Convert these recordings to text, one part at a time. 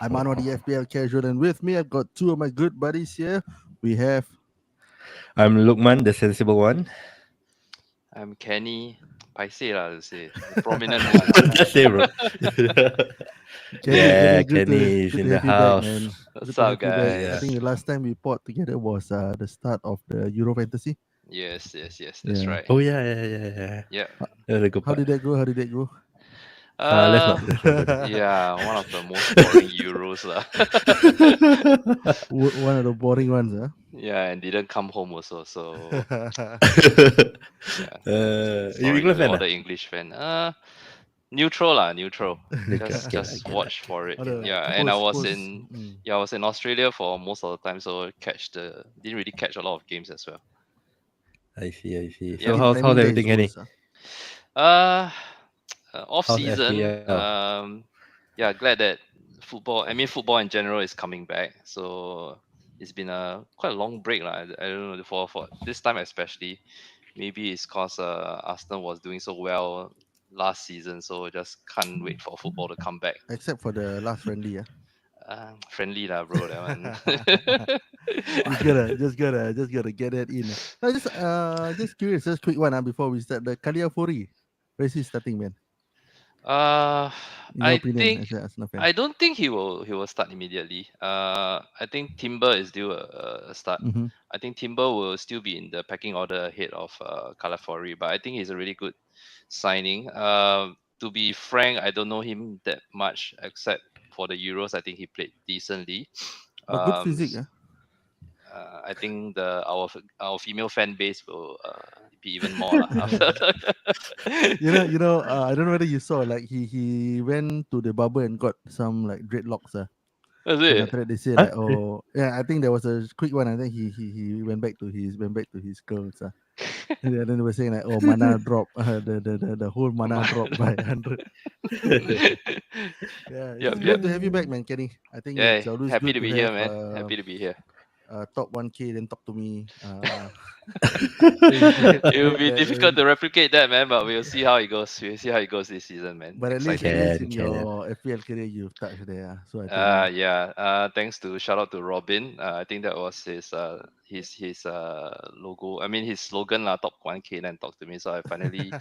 I'm Anwar, the FPL casual, and with me I've got two of my good buddies here. We have I'm Lukman, the sensible one. I'm Kenny. Paiseh lah to say. The prominent one. Just say, bro. Kenny. Yeah, Good Kenny is to in the have you back, house. man. What's Good to up, have you back. I guys? think the last time we fought together was the start of the Euro Fantasy. Yes, that's Yeah. right. Oh yeah. Yeah. That was a good How part. did that go? Let's Uh, not go there. yeah, one of the most boring Euros lah. One of the boring ones, huh? Yeah, and didn't come home also. So yeah. You Sorry England to fan? all the English fan. Neutral lah, neutral. Neutral. Just watch for it. All the Yeah, and I was post- in mm. I was in Australia for most of the time, so didn't really catch a lot of games as well. I see. Yeah. So Team how's timing there everything, is Kenny? worse, huh? Uh, Off How's season. FPL? Yeah, glad that football in general is coming back. So it's been quite a long break lah. I don't know for this time especially. Maybe it's cause Arsenal was doing so well last season, so just can't wait for football to come back. Except for the last friendly, yeah. Friendly lah, bro. That one. just gotta get that in. No, just curious, just quick one before we start. The Kaliafori, where's he starting, man? In your I opinion, think as an Arsenal fan. I don't think he will start immediately. I think Timber is due a start. Mhm. I think Timber will still be in the pecking order ahead of Calafori, but I think he's a really good signing. To be frank, I don't know him that much except for the Euros. I think he played decently. But good physique, yeah. I think our female fan base will be even more lah. I don't know whether you saw, like he went to the barber and got some like dreadlocks. Is Then it? after that they say Huh? like, oh yeah, I think there was a quick one. I think he went back to his curls. And then they were saying like, oh, mana drop, the whole mana drop by 100. Yeah, it's Yep. good to have you back, man, Kenny. I think Yeah, it's always happy good to be here, have, man. Happy to be here. top 1K, then talk to me. It will be difficult to replicate that, man, but we'll see how it goes. We'll see how it goes this season, man. But at least Exciting. in your FPL career, you've touched there. So I think Yeah. Thanks to shout out to Robin. I think that was his logo. I mean his slogan lah. Top 1K, then talk to me. So I finally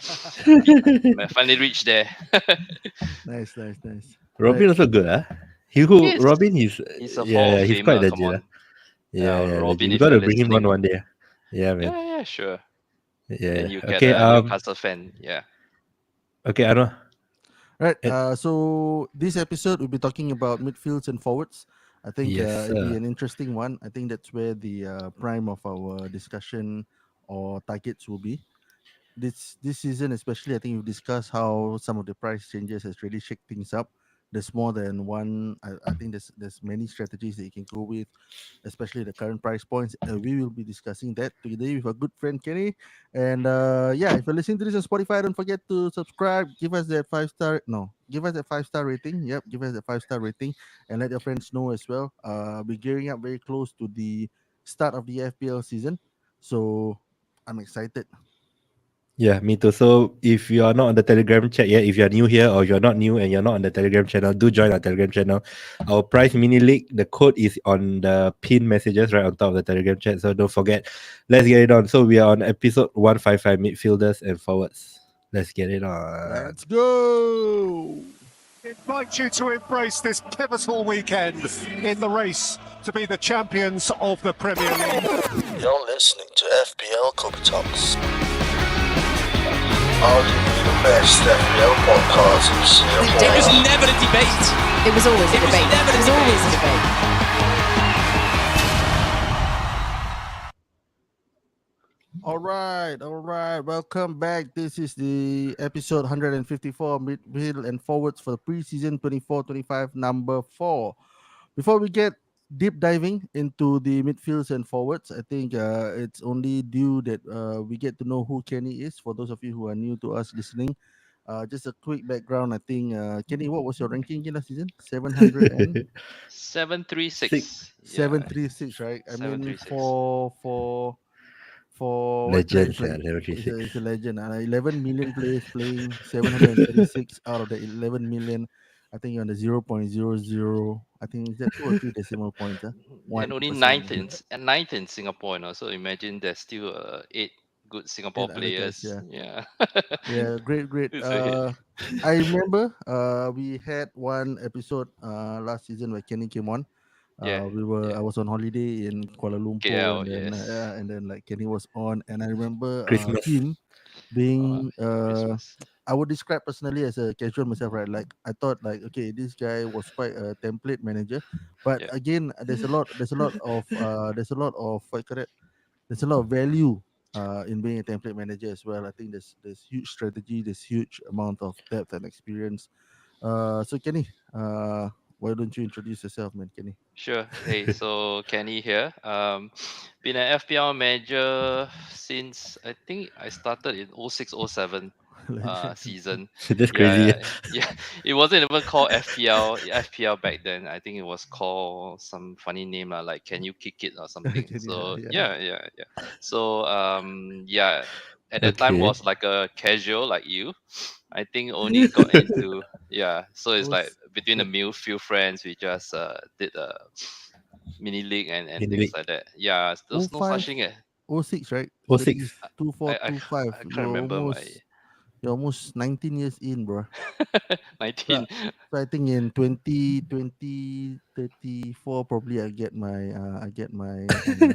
reached there. nice. Robin also good, huh? Yes. Robin, He's a Hall of he's quite Famer. Come legit. on. Yeah, Robin, legit. We if got to you're bring him on listening. one day. Yeah, man. Yeah, sure. Yeah. And you get Okay. a Newcastle fan. Yeah. Okay, Anwar. Right. So this episode we'll be talking about midfields and forwards. I think Yes, it'll be sir. an interesting one. I think that's where the prime of our discussion or targets will be. This season, especially, I think we've discussed how some of the price changes has really shake things up. There's more than one. I think there's many strategies that you can go with, especially the current price points. We will be discussing that today with our good friend Kenny. And if you're listening to this on Spotify, don't forget to subscribe. Give us that 5-star. No, give us that 5-star rating. Yep, give us that 5-star rating, and let your friends know as well. We're gearing up very close to the start of the FPL season, so I'm excited. Yeah, me too. So if you are not on the Telegram chat yet, if you're new here or you're not new and you're not on the Telegram channel, do join our Telegram channel. Our price mini league, the code is on the pin messages right on top of the Telegram chat. So don't forget. Let's get it on. So we are on episode 155, midfielders and forwards. Let's get it on. Let's go. Invite you to embrace this pivotal weekend in the race to be the champions of the Premier League. You're listening to FPL Kobe Talks. Arguably the best FPL podcast in Singapore. It was never a debate. It was always a debate. Never It was always a debate. All right. Welcome back. This is the episode 154, midfield and forwards for the preseason 24-25, number 4. Before we get deep diving into the midfields and forwards, I think it's only due that we get to know who Kenny is. For those of you who are new to us listening, just a quick background. I think Kenny, what was your ranking in last season? 736. 736, right? I mean, 736. for Legend, it's, like, 736. it's a legend. 11 million players playing, 736 out of the 11 million. I think on the 0.00, I think is that 2 or 3 decimal points, And only 1%. ninth in Singapore, So imagine there's still eight good Singapore Eight other guys, players. yeah. Yeah. Yeah, great, great. It's ahead. I remember we had one episode last season where Kenny came on. Yeah. I Yeah. was on holiday in Kuala Lumpur, KL, and then yes. like Kenny was on, and I remember Christmas. him being Christmas. I would describe personally as a casual myself, right? Like I thought, like okay, this guy was quite a template manager, but Yeah. again, there's a lot of what you call it, there's a lot of value in being a template manager as well. I think there's huge strategy, there's huge amount of depth and experience. So Kenny, why don't you introduce yourself, man, Kenny? Sure. Hey, so Kenny here. Been an FPL manager since I think I started in 0607 Legend. season. That's crazy. Yeah, yeah. It wasn't even called FPL back then. I think it was called some funny name like Can You Kick It or something. Kenny, So yeah. yeah. So yeah, at that time Okay. was like a casual like you. I think only got into so it's Oh, like between the shit. few friends we just did a mini league and Mini things league. like that. Yeah, Oh there's no such five, thing. oh six, right? Oh So this six. is two four I, I two five. I can't remember my You're almost 19 years in, bro. So, 19. so I think in 2034 probably I get my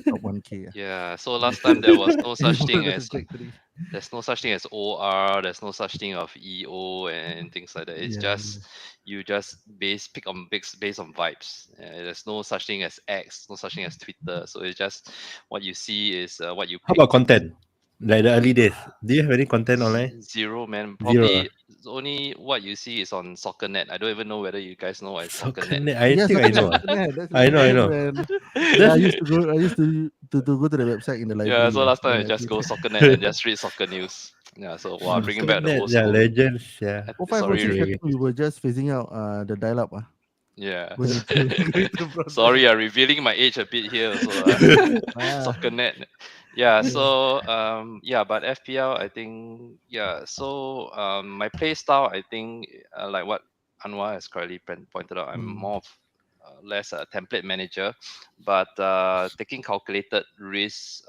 top 1K. Yeah, so last time there was no It's such more thing the as trajectory. there's no such thing as OR, there's no such thing of EO and things like that. It's Yeah, just you just pick on based on vibes. There's no such thing as X, no such thing as Twitter. So it's just what you see is what you How pick. about content? Like the early days. Do you have any content online? Zero, man. Zero. Probably only what you see is on SoccerNet. I don't even know whether you guys know what is Soccer SoccerNet. net. I yeah, think I soccer know. net, soccer net. That's I back know. I then know. when yeah, That's I used to go to the website in the Yeah, library. so last time I Yeah, just go SoccerNet and just read soccer news. Yeah, so wow, bringing soccer back the net. old Yeah, school. legends. Yeah. oh five oh Sorry, six. Okay. I Okay. think we were just phasing out the dial up. yeah. Going into going to broadband. Sorry, revealing my age a bit here. So Ah, SoccerNet. Yeah, yeah. so yeah, but FPL I think yeah. So my play style I think like what Anwar has correctly pointed out, I'm Mm, more of less a template manager, but taking calculated risks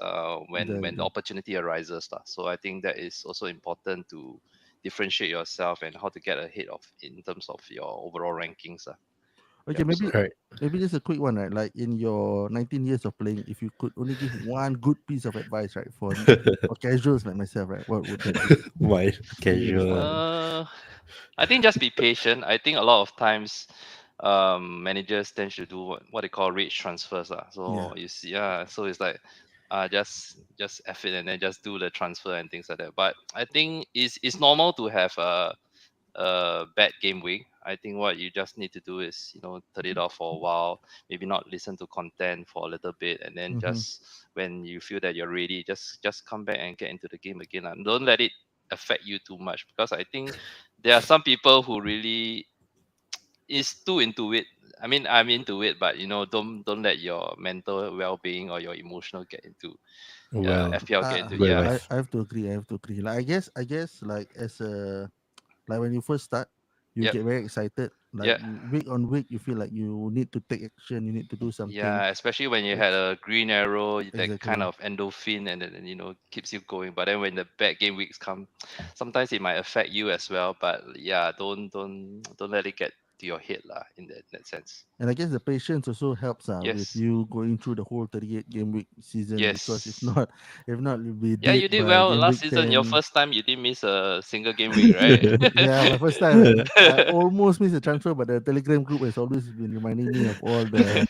when the exactly. opportunity arises lah. So I think that is also important to differentiate yourself and how to get ahead of in terms of your overall rankings. Okay, Yep. So maybe just a quick one, right? Like in your 19 years of playing, if you could only give one good piece of advice, right, for casuals like myself, right, what would that be? Why Five. casual? I think just be patient. I think a lot of times managers tend to do what they call rage transfers. Yeah. So you see, so it's like just F it and then just do the transfer and things like that. But I think it's normal to have a bad game week. I think what you just need to do is, turn it off for a while, maybe not listen to content for a little bit, and then Mm-hmm. just when you feel that you're ready, just come back and get into the game again. And don't let it affect you too much because I think there are some people who really is too into it. I mean, I'm into it, but don't let your mental well-being or your emotional get into Well, FPL get Uh, into good I, advice. I have to agree. I have to agree. Like I guess like as a like when you first start, you yep get very excited. Like yeah. week on week, you feel like you need to take action. You need to do something. Yeah, especially when you had It's a green arrow, that kind exactly. of endorphin, and then keeps you going. But then when the bad game weeks come, sometimes it might affect you as well. But yeah, don't let it get to your head lah. In that sense. And I guess the patience also helps with Yes, you going through the whole 38 game week season, because if yes. not, you'll be Yeah, dead you did by well game last week season. Your 10. first time, you didn't miss a single game week, right? Yeah, my first time, man. I almost missed a transfer, but the Telegram group has always been reminding me of all the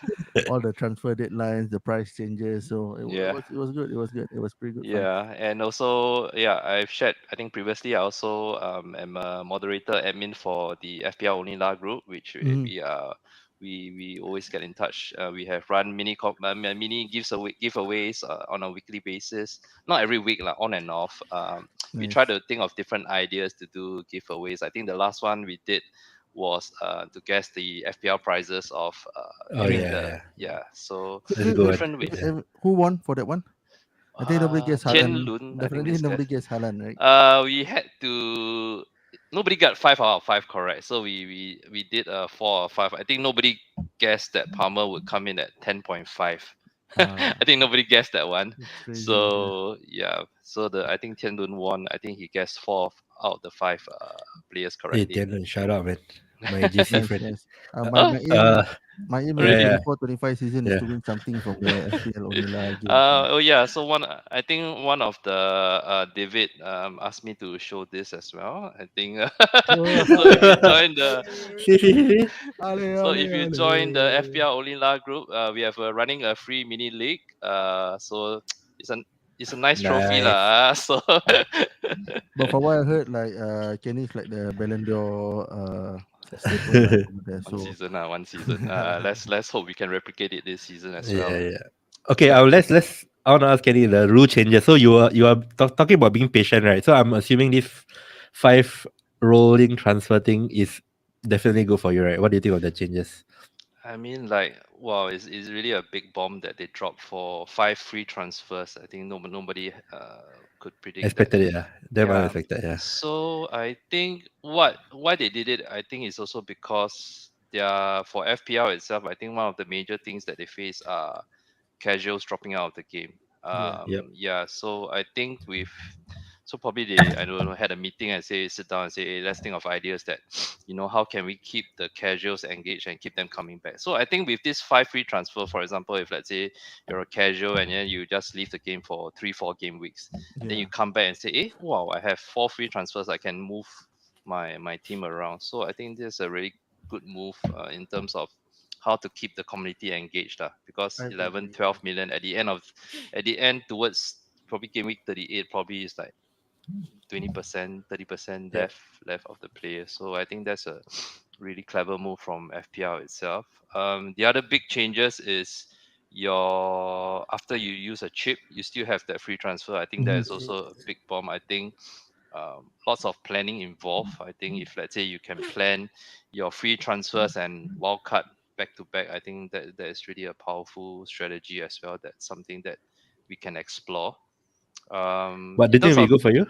transfer deadlines, the price changes. So Yeah. it was good. It was good. It was pretty good fun. Yeah, and also, yeah, I've shared. I think previously I also am a moderator admin for the FPL Onila group, which Hmm. we always get in touch. We have run mini giveaways on a weekly basis, not every week, like on and off. We try Nice. to think of different ideas to do giveaways. I think the last one we did was to guess the FPL prizes of Oh during yeah, the yeah. So That's a good one. different ways. Yeah. Who won for that one? I think nobody guessed Tian Haaland. Lun, I think Definitely this guy. nobody guessed Haaland, right? We had to. nobody got 5 out of 5 correct. So we did a 4 or 5. I think nobody guessed that Palmer would come in at 10.5. I think nobody guessed that one. It's crazy. Yeah. So yeah, so the I think Tian Dun won. I think he guessed out of the 5 players Hey, correctly. Tian, shout out, man. My GC Nice, friend. nice. My Oh, my aim Uh, my aim in the really? yeah, 24-25 season is yeah. to win something from the FPL Onila games. Oh yeah, so I think one of the David asked me to show this as well. I think Oh, so. If you join the See, see, see, see. ale, so ale, if you ale. join the FPL Olila group, we have running a free mini league. So it's an it's a nice trophy Nice. lah. So But from what I heard, like Kenny is like the Ballon d'Or staple lah over there. one So season, 1 season. Let's hope we can replicate it this season as Yeah, well. yeah. Okay, let's. I want to ask Kenny the rule changes. So you are talking about being patient, right? So I'm assuming this 5 rolling transfer thing is definitely good for you, right? What do you think of the changes? I mean, like, wow, it's really a big bomb that they dropped for 5 free transfers. I think nobody could predict that. Expected it, yeah. Damn Yeah. unexpected, yeah. So I think why they did it, I think is also because they are for FPL itself. I think one of the major things that they face are casuals dropping out of the game. yeah, Yep. Yeah. So I think so probably they I don't know had a meeting and sit down and say, hey, let's think of ideas that how can we keep the casuals engaged and keep them coming back. So I think with this 5 free transfer, for example, if let's say you're a casual and then you just leave the game for 3-4 game weeks, and then yeah. you come back and say, hey, wow, I have 4 free transfers, I can move my team around. So I think this is a really good move in terms of how to keep the community engaged, because I 11 agree. 12 million at the end towards probably game week 38 probably is like 20%, 30% Yep. left of the players. So I think that's a really clever move from FPL itself. The other big changes is your after you use a chip, you still have that free transfer. I think that Mhm. is also a big bomb. I think lots of planning involved. I think if let's say you can plan your free transfers and wildcard back to back, I think that is really a powerful strategy as well. That's something that we can explore. What do In you think terms will be of good for you?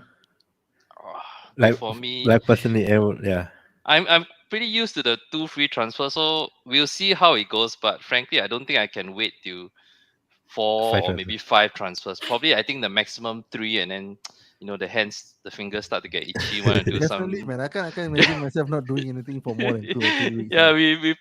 Like, for me, like personally, yeah. I'm pretty used to the 2 free transfer, so we'll see how it goes. But frankly, I don't think I can wait till four Five or transfer. maybe 5 transfers. Probably, I think the maximum 3, and then the fingers start to get itchy. Want to do Definitely, some. man. I can't imagine myself not doing anything for more than 2 or 3 weeks, Yeah, man. we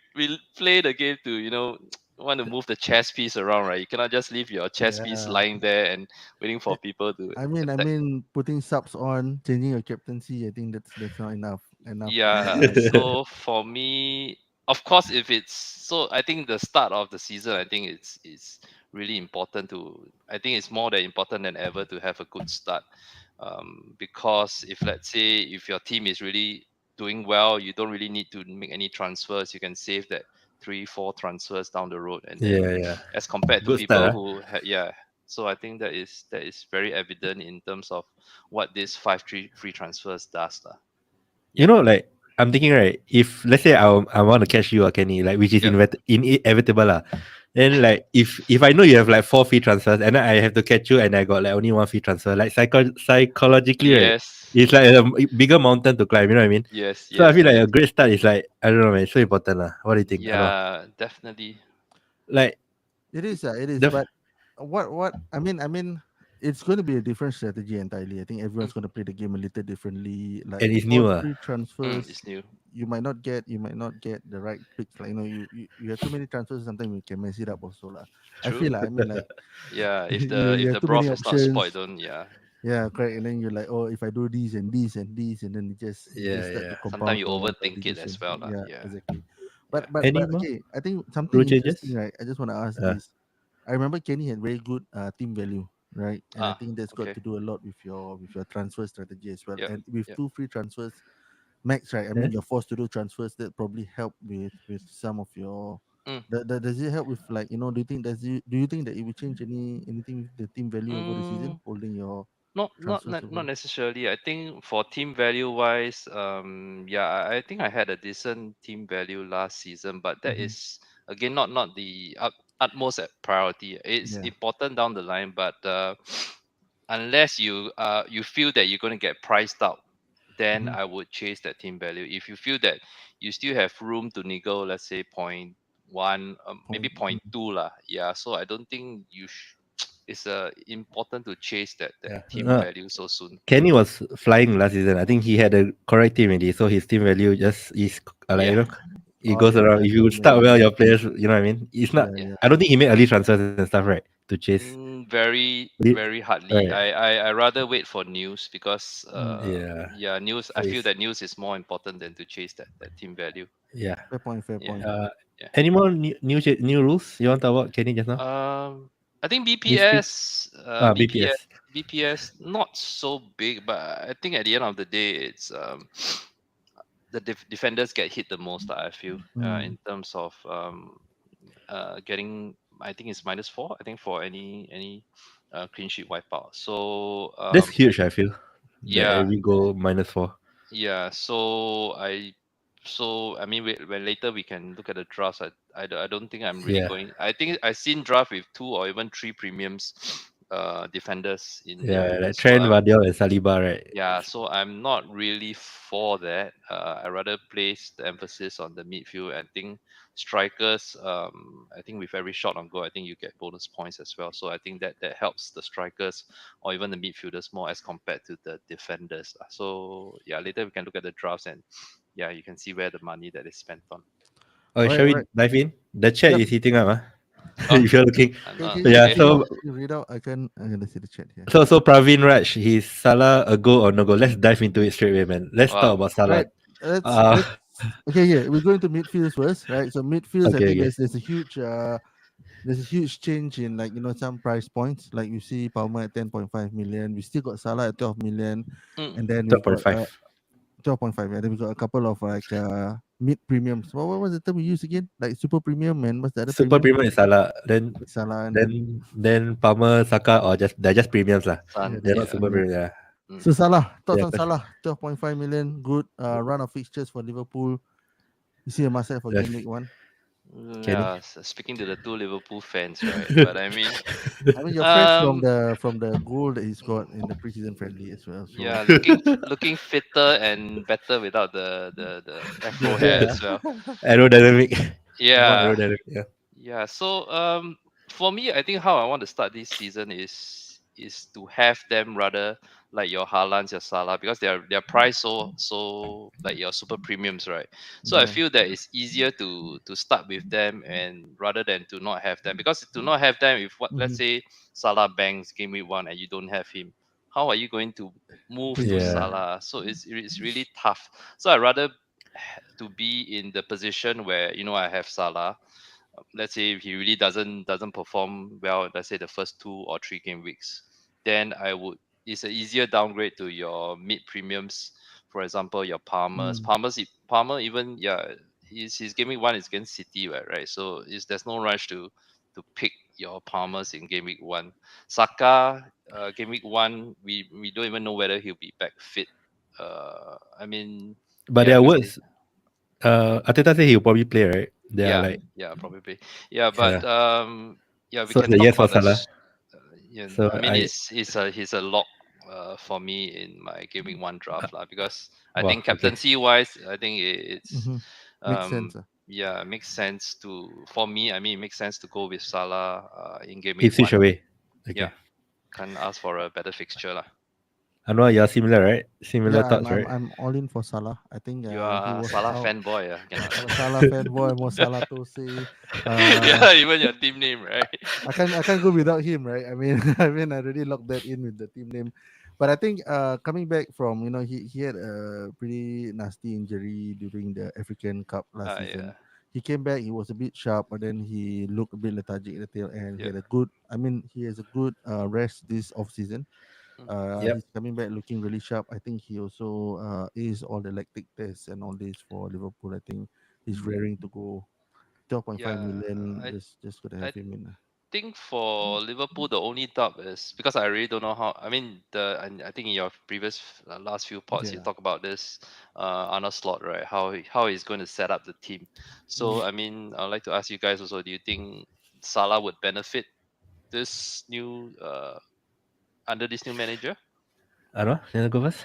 play the game to want to move the chess piece around, right? You cannot just leave your chess piece Yeah. lying there and waiting I for people to I mean, I attack. mean, putting subs on, changing your captaincy. I think that's not enough Yeah, time. so for me, of course, if it's so, I think the start of the season, I think it's really important to. I think it's more than important than ever to have a good start, because if let's say if your team is really doing well, you don't really need to make any transfers. You can save that 3-4 transfers down the road, and then Yeah, yeah. as compared to Good start, people huh? who yeah. So I think that is very evident in terms of what this 5 free transfers does, lah. You Yep. know, like I'm thinking, right? If let's say I want to catch you or Kenny, like which is Yep. inevitable, lah. Then like if I know you have like 4 free transfers and then I have to catch you and I got like only 1 free transfer, like psychologically, right? Yes. It's like a bigger mountain to climb. You know what I mean? Yes. So I Yes. feel like Yes. a great start is like I don't know, man. It's so important, lah. What do you think? I don't know. Yeah. Definitely. Like It is, it is. the But what I mean, it's going to be a different strategy entirely. I think everyone's Mm, going to play the game a little differently. Like and it's for new, ah. free transfers, it's new. you might not get the right picks. Like you have too many transfers. Sometimes you can mess it up also lah. I True. feel like I mean like Yeah. If you the you if have the too many broth is not spoiled, options. don't. Yeah. Yeah, correct. And then you're like, oh, if I do this and this and this, and then it just Yeah, start to yeah. Sometimes compound you to a one overthink it as decision. well, lah. Yeah, Yeah. exactly. Yeah. But Any more okay, I think something rule interesting, changes? right? I just want to ask Uh, this. I remember Kenny had very good team value, right? And I Ah. think that's got Okay. to do a lot with your transfer strategy as well. Yep. And with Yep. 2 free transfers max, right? I eh? mean, you're forced to do transfers that probably help with some of your. Mm. Does it help with like do you think that it will change anything with the team value over the season, Mm. holding your Not not transfers not not over? necessarily. I think for team value wise, yeah, I think I had a decent team value last season, but that Hmm. is again not the utmost priority. It's Yeah. important down the line, but unless you feel that you're going to get priced out, then Mhm. I would chase that team value. If you feel that you still have room to nego, let's say point one, maybe Point. point two lah. Yeah, so I don't think it's important to chase that Yeah. team value so soon. Kenny was flying last season. I think he had a correct team already, so his team value just is Yeah, it Oh goes yeah, around. If you yeah, start yeah, well, your players, you know what I mean. It's not. yeah, yeah. yeah. I don't think he made early transfers and stuff, right? To chase. Very Did- very hardly. Right. I rather wait for news because Mm. Yeah. yeah, news. So I feel it's that news is more important than to chase that team value. yeah. Fair point. Fair Yeah, point. yeah. Any more new rules you want to talk about, Kenny, just now? I think Midfield. BPS, BPS. BPS not so big, but I think at the end of the day, it's the defenders get hit the most. I feel Mm. in terms of getting. I think it's -4. I think for any clean sheet wipeout. So That's huge. I feel that yeah, every goal -4. yeah. So I mean, when later we can look at the drafts. I don't think I'm really Yeah. going. I think I've seen draft with 2 or even 3 premiums, defenders in there. Yeah. Like So Trent, Vardiol, and Saliba, right? yeah, so I'm not really for that. I rather place the emphasis on the midfield. I think strikers. I think with every shot on goal, I think you get bonus points as well. So I think that helps the strikers or even the midfielders more as compared to the defenders lah. So yeah, later we can look at the drafts and yeah, you can see where the money that is spent on. Okay, All right, shall all we right. dive in? The chat Yep. is heating up. Oh, If you're looking. Yeah. okay. So Can you read out? I can see the chat here. so Praveen Raj, he's Salah a go or no go? Let's dive into it straight away, man. Let's talk Wow. about Salah. Right. Let's Uh let's. Okay, yeah. We're going to midfields first, right? So midfields, I okay, think okay. there's a huge change in, like, some price points. Like you see Palmer at 10.5 million. We still got Salah at 12 million, Mm. and then we've got 12.5. 12.5. Yeah, then we got a couple of like mid premiums. What was the term we used again? Like super premium, and what's the other Super premium? premium is Salah. Then Salah, and then Palmer, Saka, or they're just premiums lah. yeah, Sun, they're They're not just yeah. super premium. premium. Yeah. Mm. So Salah, thoughts Yeah. on Salah? 12.5 million, good run of fixtures for Liverpool. You see a must have for Yes. game week one. Kenny. Yeah, speaking to the two Liverpool fans, right? But I mean, I mean, you're fresh from um, the goal that he scored in the preseason friendly as well. So yeah, looking fitter and better without the the afro hair hair. as well. Aerodynamic. More Yeah, aerodynamic. Yeah. yeah. So for me, I think how I want to start this season is to have them rather like your Haalands, your Salah, because they're priced so like your super premiums, right? So I Yeah. feel that it's easier to start with them and rather than to not have them, because to not have them, if what let's Mhm. say Salah bangs game week one and you don't have him, how are you going to move to Basically, Yeah. Salah? So it's really tough. So I rather to be in the position where I have Salah. Let's say if he really doesn't perform well, let's say the first 2 or 3 game weeks, then I would it's an easier downgrade to your mid premiums. For example, your mm, Palmer even his game week one is against City, right? So there's no rush to pick your Palmers in game week one. Saka, game week one, we don't even know whether he'll be back fit. I mean, But yeah, there are because words. Ateta said he'll probably play, right? They are yeah, like, yeah, probably. Yeah, but yeah. yeah, we So can it's a talk yes for about Salah. this. Yeah, So I mean, I he's a lock for me in my gaming one uh, draft lah, because I wow, think okay. captaincy wise, I think it's mhm. Makes sense. um yeah, it makes sense to for me. I mean, it makes sense to go with Salah in gaming He switch one. away. Yeah, Okay. can't ask for a better fixture lah. Anwar, you're similar, right? Similar Yeah, I'm thoughts, I'm right? I'm all in for Salah. I think You he are a was Salah out. fanboy, cannot. I'm a Salah fanboy, more Salah Tose. Uh, Yeah, even your team name, right? I can't go without him, right? I mean, I already locked that in with the team name. But I think coming back from, he had a pretty nasty injury during the African Cup last season. Yeah, He came back, he was a bit sharp, but then he looked a bit lethargic at the tail end. yeah. He has a good rest this off season. Mm. Yep. He's coming back looking really sharp. I think he also is all the lactic tests and all this for Liverpool. I think he's raring to go. 12.5 Yeah, million, I just gotta I have him in. think for Liverpool, the only doubt is because I really don't know how. I mean, I think in your previous last few pods, you Yeah. talk about this Arnold Slot, right? How he's going to set up the team. Mm. So I mean, I'd like to ask you guys also. Do you think Salah would benefit this new under this new manager? Anwar, you want to go first?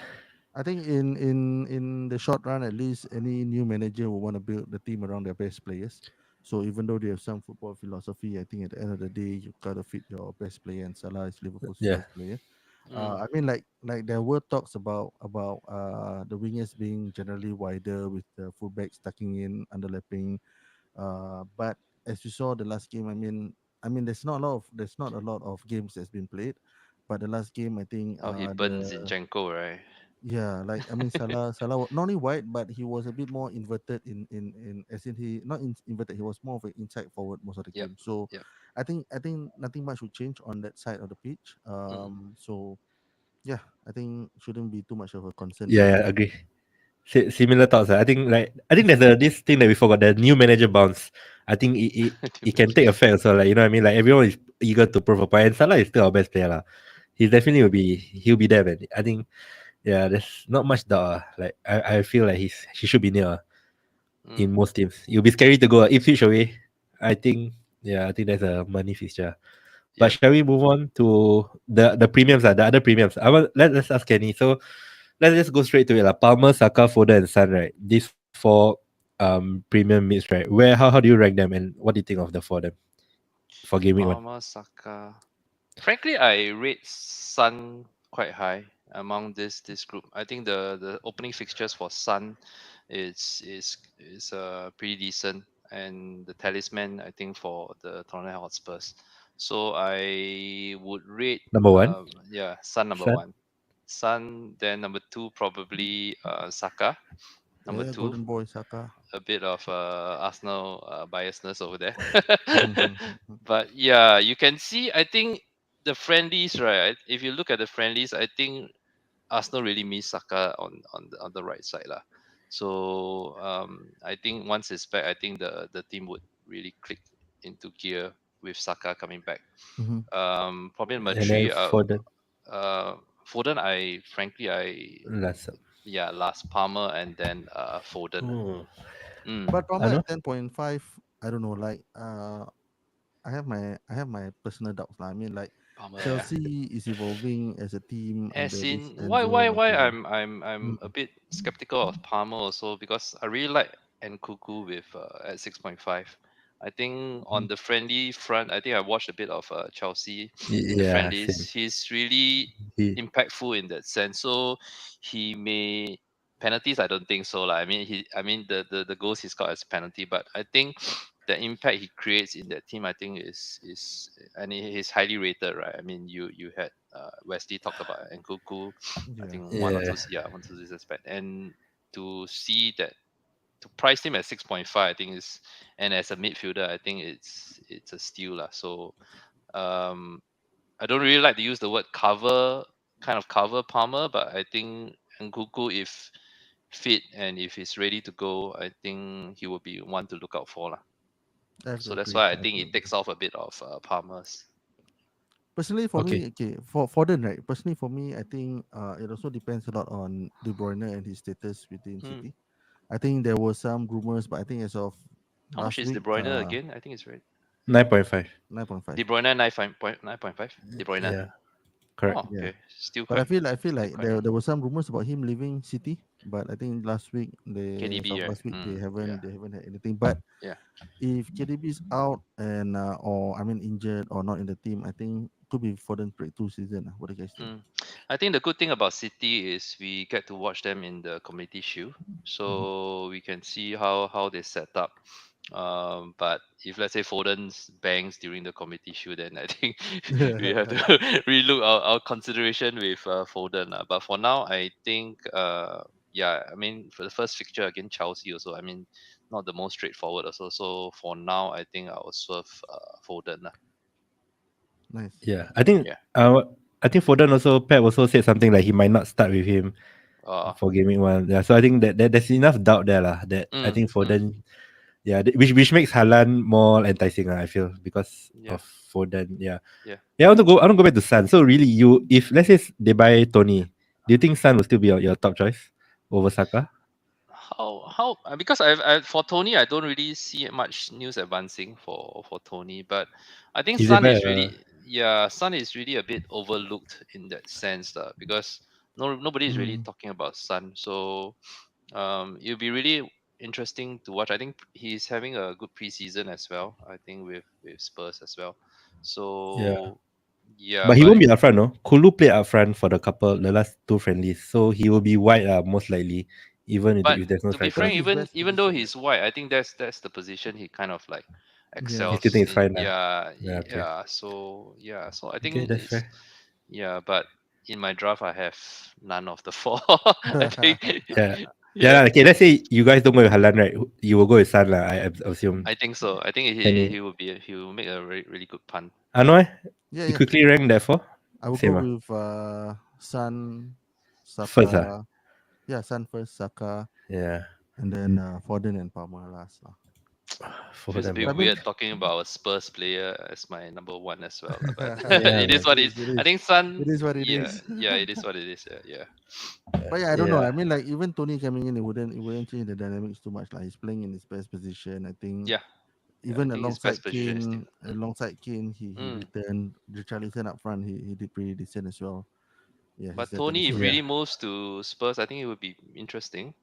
I think in the short run, at least any new manager will want to build the team around their best players. So even though they have some football philosophy, I think at the end of the day, you gotta fit your best player, and Salah is Liverpool's Yeah. best player. Mm. I mean, like there were talks about the wingers being generally wider with the fullbacks tucking in, underlapping. But as you saw the last game, I mean, there's not a lot of games that's been played, but the last game, I think, Oh, he burned the Zinchenko, right? yeah, like I mean, Salah not only wide, but he was a bit more inverted in as in he not inverted. He was more of an inside forward most of the Yep. game. So, Yep. I think nothing much would change on that side of the pitch. Mm. So yeah, I think shouldn't be too much of a concern for Yeah, him. yeah, agree. Similar thoughts. I think there's this thing that we forgot. The new manager bounce. I think it can take effect. Also, like, you know what I mean. Like, everyone is eager to prove a point. And Salah is still our best player, lah. He definitely he'll be there, man. I think, yeah. There's not much doubt. Like, I feel like he should be near in Mm. most teams. It'll be scary to go Ipswich away. I think, yeah. I think that's a money fixture. But Yep. shall we move on to the premiums? The other premiums. Let's ask Kenny. So let's just go straight to it. Palmer, Saka, Foden, and Son, right? These four premium mids, right? How do you rank them, and what do you think of the four of them for game week one? Palmer, Saka. Frankly, I rate Sun quite high among this group. I think the opening fixtures for Sun is pretty decent, and the talisman, I think, for the Tottenham Hotspurs. So I would rate Number one, yeah, Sun number Son. one. Sun, then number two probably Saka. Number Yeah, two, Golden Boy Saka. a bit of Arsenal biasness over there. Mhm. But yeah, you can see. I think the friendlies, right? If you look at the friendlies, I think Arsenal really miss Saka on the right side, lah. So I think once it's back, I think the team would really click into gear with Saka coming back. Mhm. Probably number And then three, Foden uh, Foden. I frankly, I last. yeah, last Palmer and then Foden. Hmm. Mm, But I Palmer know. at 10.5, I don't know. Like I have my personal doubts lah. I mean, like Palmer, yeah. Chelsea is evolving as a team As under this in, why, Enzo why, why? Maresca. I'm a Mm. bit skeptical of Palmer also because I really like Nkuku with at 6.5. I think on Mhm. the friendly front, I think I watched a bit of Chelsea in the Yeah, friendlies. same. He's really He, impactful in that sense. So he may penalties. I don't think so. Like, I mean the goals he's got as penalty, but I think the impact he creates in that team, I think is and he's highly rated, right? I mean, you had Wesley talked about Nkuku. I Yeah. think one or yeah, two, yeah, one or two is aspect, and to see that to price him at 6.5, I think is, and as a midfielder, I think it's a steal lah. So um, I don't really like to use the word cover Palmer, but I think Nkuku, if fit and if he's ready to go, I think he will be one to look out for lah. I have to So that's agree. why I I have think to it agree. takes off a bit of Palmer's. Personally, for okay. me, okay, for Foden, right? Personally, for me, I think it also depends a lot on De Bruyne and his status within Hmm. City. I think there were some rumors, but I think as of How much last is De week, Bruyne again? I think it's right. 9.5. 9.5. De Bruyne 9.5. De Bruyne. Yeah, correct. Oh, Yeah. okay. Still But quite. I feel Still like quite. there were some rumors about him leaving City, but I think last week as KDB, of right? last week Mm, yeah. they haven't had anything. But Yeah. if KDB is out and or I mean injured or not in the team, I think could be Foden breakthrough season. What do you guys think? Mm. I think the good thing about City is we get to watch them in the Community Shield, Mhm. so we can see how they set up. But if let's say Foden's bangs during the Community Shield, then I think we have to relook our consideration with Foden. But for now, I think yeah, I mean for the first fixture against Chelsea also, I mean not the most straightforward also. So for now, I think I will swerve Foden. Nice. Yeah, Yeah. I think Foden also Pep also said something like he might not start with him Uh, for gaming one. Yeah, so I think that there's enough doubt there lah. That I mm, think mm, Foden, yeah, which makes Haaland more enticing. I feel because yeah. of Foden. Yeah, Yeah. yeah. I want to go back to Sun. So really, if let's say they buy Tony, do you think Sun will still be your top choice over Saka? How because I for Tony I don't really see much news advancing for Tony, but I think Is it Sun bad? is really, yeah, Sun is really a bit overlooked in that sense because nobody is really Mm. talking about Son. So it'll be really interesting to watch. I think he's having a good preseason as well. I think with Spurs as well. Yeah. So yeah, But he but won't be up front, no? Kulu played up front for the last two friendlies, so he will be wide, most likely, even but if there's no to be striker. frank, That's his even best even though position. he's white, I think that's the position he kind of like Yeah. You still excels think it's in. fine, lah? Yeah, Yeah, okay. yeah. So yeah, so I Okay, think that's it's fair. yeah, but in my draft I have none of the four. I think Yeah. Yeah, yeah. lah, okay, let's say you guys don't go with Haaland, right? You will go with Son, lah, I assume. I think so. I think Kenny. he will make a really good punt. Ano Yeah, You yeah. quickly rank that for? I will go Same, ah. with Sun, First, ah. Saka. Yeah, Sun first, Saka, Yeah. and then Foden and Palmer last. For Feels a them. bit I mean, weird talking about a Spurs player as my number one as well, lah, but Yeah, it is man. what it is. it I is. think It Sun, is what it yeah, is. yeah, it is what it is. Yeah, yeah. But yeah, I don't know. Yeah. I mean, like even Tony coming in, it wouldn't change the dynamics too much. Like he's playing in his best position. I think Yeah, yeah, I even think his best alongside position is still. Kane, he Mm. returned. Richarlison up front, he did pretty decent as well. Yeah, he's But definitely Tony, if Yeah. really moves to Spurs, I think it would be interesting.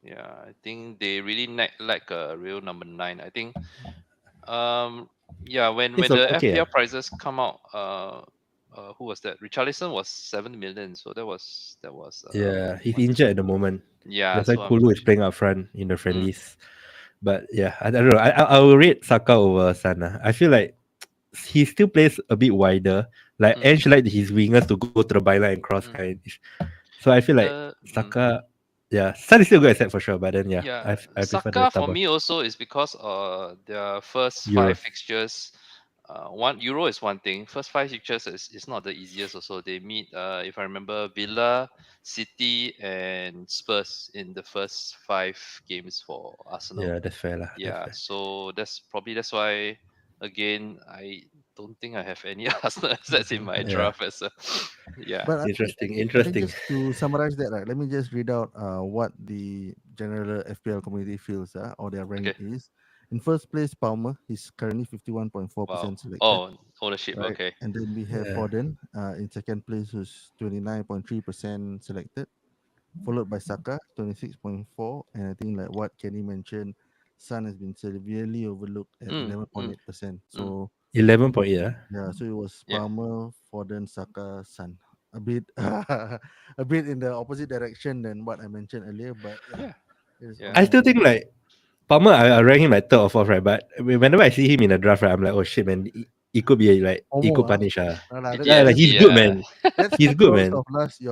Yeah, I think they really like a real number nine. I think yeah, when It's the okay, FPL ah. prices come out, who was that? Richarlison was 7 million, so that was Yeah, he's what? injured at the moment. Yeah, That's why so Kulu is playing up front in the mm, friendlies. But yeah, I don't know. I will rate Saka over Sana. I feel like he still plays a bit wider. Like mm, Edge like his wingers to go to the byline and cross mm. kind. So I feel like Mm. Saka, yeah, Sun is still good at set for sure. But then yeah, Yeah, I prefer the Saka rest for of me also is because their first five Euros. fixtures, one Euro is one thing. First five fixtures is not the easiest. Also, they meet if I remember Villa, City, and Spurs in the first five games for Arsenal. Yeah, that's fair lah. That's Yeah, fair. so that's why again I don't think I have any Arsenal assets in my Yeah, draft as well. Yeah. But interesting, I think interesting. just to summarize that, right, let me just read out what the general FPL community feels or their rank Okay. is. In first place, Palmer. He's currently Wow. 51.4% selected, Oh, ownership. right? Okay. And then we have Yeah, Foden in second place, who's 29.3% selected, followed by Saka, 26.4. And I think like what Kenny mentioned, Son has been severely overlooked at Mm, mm, 11.8%. mm. So 11 point. Yeah, yeah, so it was Yeah. Palmer, Foden, Saka, Son. A bit, a bit in the opposite direction than what I mentioned earlier, but yeah, Yeah. it is Yeah. I still almost. think like Palmer. I rank him like third or fourth, right? But whenever I see him in the draft, right, I'm like, oh shit, man, he could be like he could Almost, punish. no, lah, Yeah, like he's PTSD. good, man. that's He's good, because man. of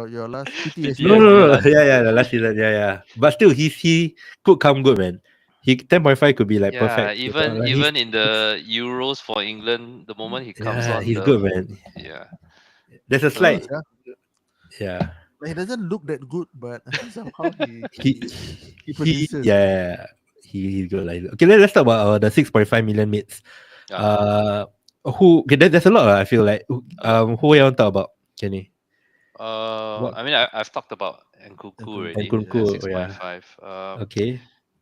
your last PTSD. No, no, PTSD no. last Yeah, season. yeah, the last season. Yeah, yeah. But still, he could come good, man. He 10.5 could be like Yeah, perfect. You know, even like even in the Euros for England, the moment he comes yeah, on he's the good, man. yeah. There's a I don't know, So slight, yeah. yeah. Like, he doesn't look that good, but somehow He he he produces. yeah. He's good. Like okay, let's talk about the 6.5 million mids. yeah, Uh, who? Okay, there's a lot. I feel like a lot. who you want to talk about? Kenny? What? I mean, I've talked about Nkuku Nkunku, And already yeah. at Kunku, yeah. 6.5. Okay.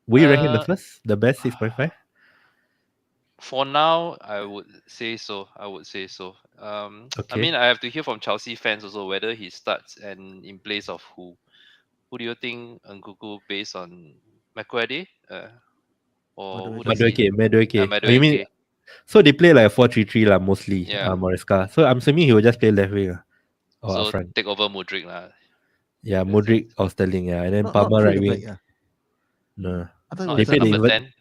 Will you rank him the Uh, first? The best 6.5? for now, I would say so. I would say so. I mean, Okay. I have to hear from Chelsea fans also whether he starts and in place of who. Who do you think Nkuku based on McQuarrie? Or who does Madueke. he? Madueke. Oh, you mean Madueke. so they play like a 4-3-3 lah mostly, Yeah. Maresca. So I'm assuming he will just play left wing or up So front. take over Mudrik lah. Yeah, That's it. Modric or Sterling, yeah. And then Not Palmer three at right the back, wing. yeah. No. I thought it Not was They as a play the seven. number invert 10.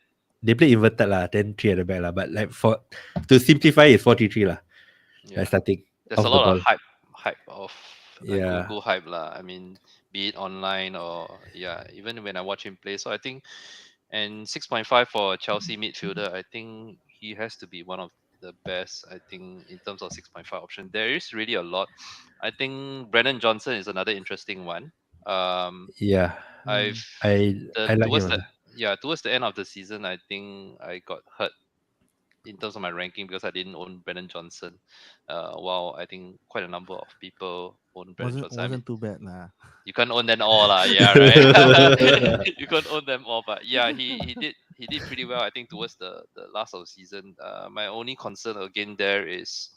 they play inverted lah, then three at the back lah. But like for to simplify it's 4-3-3 lah. Like Yeah. starting There's a off the lot of ball. hype of Yeah. Nkuku hype lah. I mean, be it online or yeah, even when I watch him play. So I think and 6.5 for a Chelsea midfielder, I think he has to be one of the best, I think, in terms of 6.5 option. There is really a lot. I think Brennan Johnson is another interesting one. Um Yeah. I've I like him. towards the end of the season, I think I got hurt in terms of my ranking because I didn't own Brennan Johnson. While I think quite a number of people own Brennan Wasn't Johnson. I mean, wasn't too bad lah. you can't own them all, lah. Yeah, right. You can't own them all, but yeah, he did pretty well. I think towards the last of the season. My only concern again there is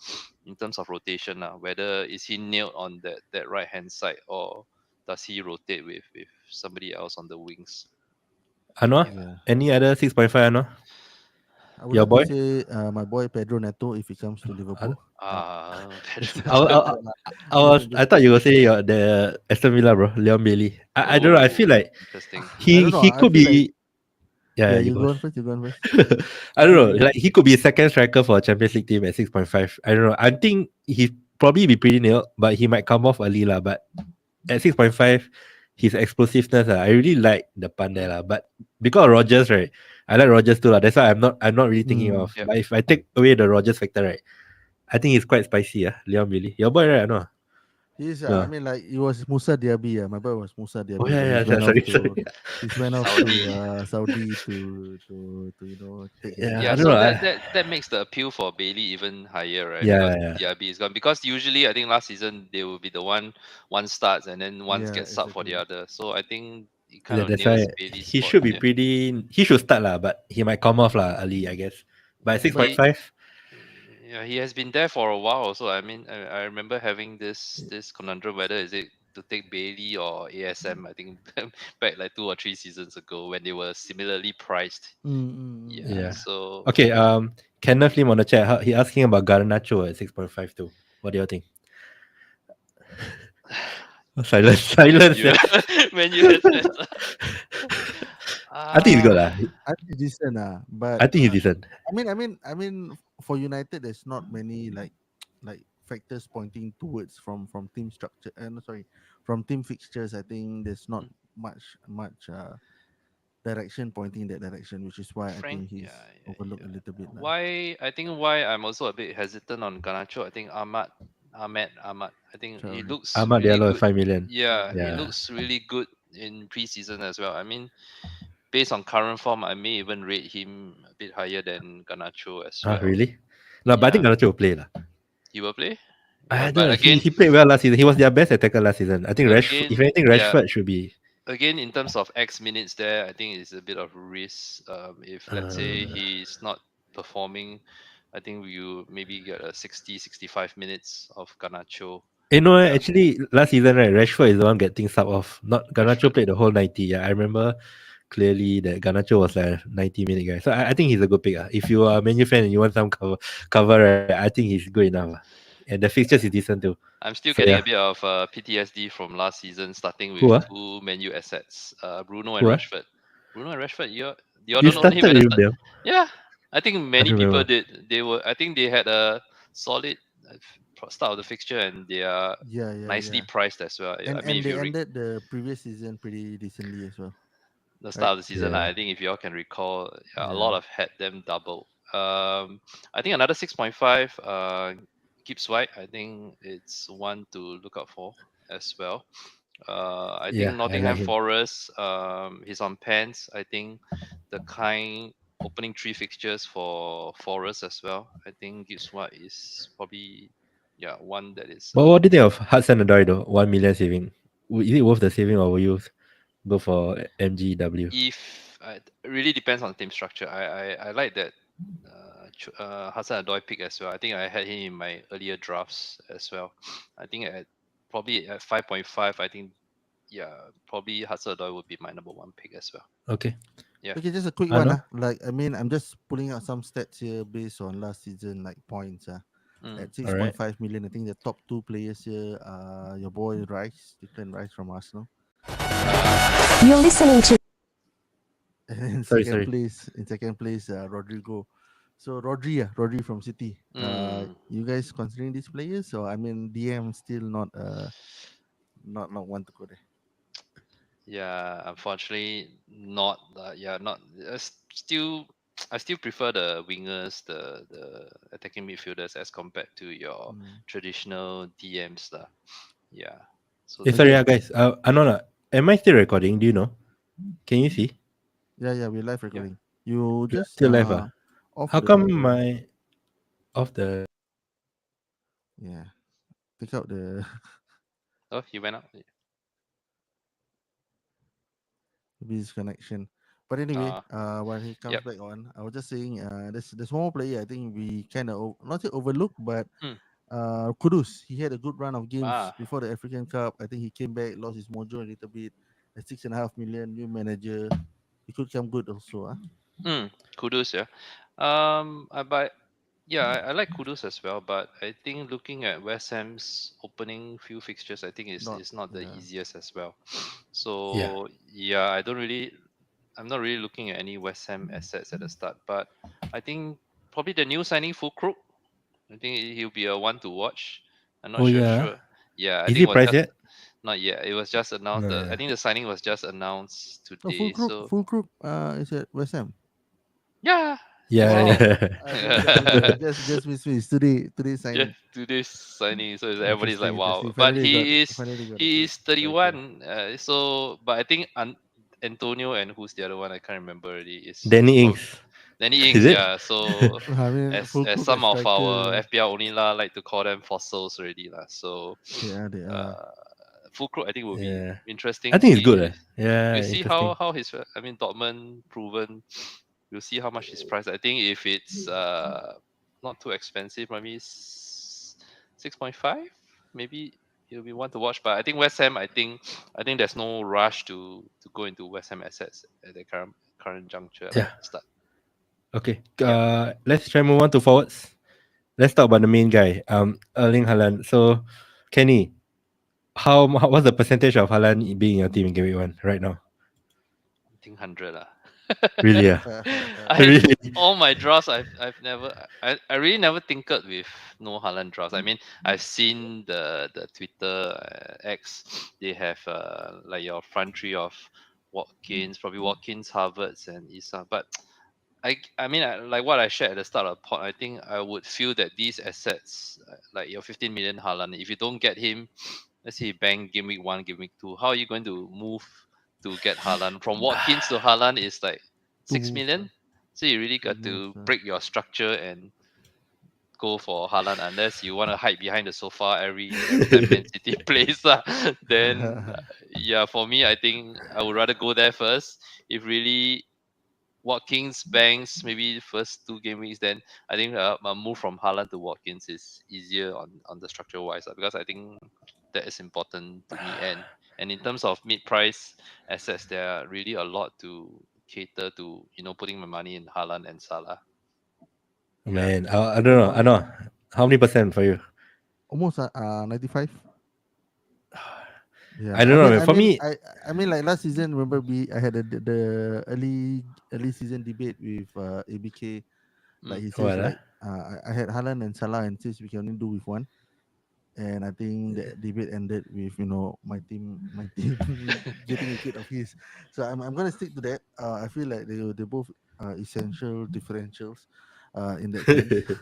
in terms of rotation, whether is he nailed on that right hand side or does he rotate with somebody else on the wings? Anwar, Yeah. Yeah. any other 6.5 Anwar? I would Your like to boy? say my boy Pedro Neto if he comes to Uh, Liverpool. That's Pedro I, I, Neto. I, lah. I thought you were saying the Aston Villa, bro, Leon Bailey. I don't know. I feel Oh, like interesting. I he don't know. he I could feel like be. Yeah, yeah. you You go. go on first. You go on first. I don't know. Like he could be a second striker for a Champions League team at 6.5. I don't know. I think he probably be pretty nailed, but he might come off early lah. But at 6.5, his explosiveness, I really like the pun there lah. But because of Rogers, right? I like Rogers too lah. That's why I'm not really thinking Mm. of. Yep. But if I take away the Rogers factor, right? I think he's quite spicy. Leon Bailey, your boy, right? No. He's I No. mean like it was Musa Diaby. My boy was Musa Oh Diaby, yeah, but yeah. he's went off Sorry, to sorry. Saudi. Saudi to take his Yeah, I Yeah, don't place. know. so that makes the appeal for Bailey even higher, right? Yeah, Because yeah, yeah. Diaby is gone. Because usually I think last season they will be the one starts and then one Yeah, gets sub for the exactly. other. So I think it kind Yeah, of that's why nails Bailey's he spot. should be Yeah. pretty. He should start lah, but he might come off lah early, I guess. But Yeah, six point But he five. yeah, he has been there for a while also. I mean, I remember having this conundrum whether is it to take Bailey or ASM. I think back like 2 or 3 seasons ago when they were similarly priced. Yeah. Yeah. So Okay. Kenneth Lim on the chat. He asking about Garnacho at 6.5 too. What do you think? Silence. Man Silence. U, Yeah. Man U has I think he's good ah lah. I think it's decent, but I think he's decent. for United, there's not many like factors pointing towards from team structure. No, sorry, from team fixtures. I think there's not much direction pointing that direction, which is why I Frank. think he's Yeah, yeah, overlooked a yeah. little bit. Lah. Why I think why I'm also a bit hesitant on Garnacho. I think Ahmad. I think he Traore. looks Ahmad really Diallo good. 5 million. Yeah, he Yeah. looks really good in preseason as well. I mean, based on current form, I may even rate him a bit higher than Garnacho as Ah, well. really? No, but I think Yeah, Garnacho will play lah. he will play. Yeah, I don't but know. He again, he played well last season. He was their best attacker last season. I think Rashford. If anything, yeah, Rashford should be. again in terms of X minutes there, I think it's a bit of risk. If let's say Uh, he's not performing, I think you maybe get a 60, 65 minutes of Garnacho. No, Yeah, actually, last season, right, Rashford is the one getting sub off. Not Garnacho Rashford. played the whole 90. Yeah, I remember clearly that Garnacho was like a 90-minute guy. So I think he's a good pick. If you are a Man U fan and you want some cover, right, I think he's good enough. And the fixtures is decent too. I'm still So getting yeah, a bit of PTSD from last season, starting who with ah? two menu assets, Bruno and Who ah? Rashford. Bruno and Rashford, you all You don't know him started at the with start. them. Yeah, I think I many don't people remember. did. I think they had a solid start of the fixture, and they are Yeah, yeah, nicely yeah. priced as well. Yeah, I mean, And if they you ended the previous season pretty decently as well, the right? start of the season. Yeah. I think if you all can recall, yeah, a lot Yeah. of had them double. I think another 6.5. Gibbs White. I think it's one to look out for as well. I think Yeah, I like Nottingham him. Forest. He's on pens. I think the kind opening three fixtures for Forest as well. I think Gibbs White is probably one that is. But what do you think of Hudson Odoi though? 1 million saving. Is it worth the saving or will you go for MGW? If it really depends on team structure. I like that Hassan Adoy pick as well. I think I had him in my earlier drafts as well. I think at probably at 5.5. I think probably Hassan Adoy would be my number one pick as well. Okay. Yeah. Okay, just a quick I one. know. Like, I mean, I'm just pulling out some stats here based on last season, like points. Mm. At All right. 6.5 million, I think the top two players here are your boy Rice, Declan Rice from Arsenal. You're listening to And in Sorry. second place, Rodrigo. So Rodri from City. You guys considering these players? Or I mean, DM still not one to go there. Yeah, unfortunately, not. Not. Still, I still prefer the wingers, the attacking midfielders as compared to your Mm. traditional DMs, lah. Yeah. So Hey, the, sorry, Okay. guys. Anona, am I still recording? Do you know? Can you see? Yeah, we're live yeah. recording. You just Still live, off How come the my off the yeah. Take out the Oh, he went out. this connection. But anyway, Uh, when he comes yep. back on, I was just saying, there's one more player I think we kind of not say overlook, but Mm. Kudus, he had a good run of games Ah, before the African Cup. I think he came back, lost his mojo a little bit. At 6.5 million, new manager, he could come good also. Kudus, yeah. But yeah, I like Kudus as well. But I think looking at West Ham's opening few fixtures, I think Not, is not the yeah. easiest as well. Yeah. So yeah, I'm not really looking at any West Ham assets at the start. But I think probably the new signing Fulkrug. I think he'll be a one to watch. I'm not Oh yeah. sure. Yeah, I Is think he it was priced just yet? not yet. It was just announced. No, I yeah. think the signing was just announced Oh, full today. crook, So full crook. Is at West Ham. yeah, same Yeah, signing. Oh, yeah. I just missed me. It's today Yeah, signing. today's signing. So everybody's like, Interesting. wow. But Finally got a he good is striker. 31. So but I think Antonio and who's the other one? I can't remember already. Is Danny probably Ings. Danny Is Ings. it? Yeah. So I mean, full as crook some as of our striker. FPL only lah like to call them fossils already lah. So They are. uh, Fulkrug I think will be Yeah. I interesting. think it's good. We'll Yeah, see interesting. how his. I mean Dortmund proven. We'll see how much his price. I think if it's not too expensive, maybe 6.5, maybe it'll be one to watch. But I think West Ham. I think there's no rush to go into West Ham assets at the current juncture Yeah. at the start. Okay. Yeah. Let's try move on to forwards. Let's talk about the main guy, Erling Haaland. So, Kenny, what's the percentage of Haaland being in your team in Game Week 1 right now? I think 100 lah. Really? Yeah. I Really? all my drafts I've never I really never tinkered with no Haaland drafts. I mean I've seen the Twitter X they have like your front three of Watkins, probably Watkins, Harvards and Isa. But I mean like what I shared at the start of the pod, I think I would feel that these assets like your 15 million Haaland, if you don't get him, let's say bang game week 1, game week 2, how are you going to move to get Haaland? From Watkins to Haaland is like Two 6 moves. million. So you really Two got moves. to break your structure and go for Haaland unless you want to hide behind the sofa every time Man City plays. Then yeah, for me I think I would rather go there first. If really Watkins banks maybe the first 2 game weeks, then I think a move from Haaland to Watkins is easier on the structure wise because I think that is important to me. And in terms of mid price assets, there are really a lot to cater to. Putting my money in Haaland and Salah. Yeah. Man, I don't know. I know. How many percent for you? Almost 95. Yeah, I don't know, man. I For mean, me, I mean, like last season. Remember, I had the early season debate with ABK. Like he says, what? like I had Haaland and Salah, and says we can only do with one. And I think the debate ended with my team getting a kid of his. So I'm gonna stick to that. I feel like they both essential differentials, in that sense.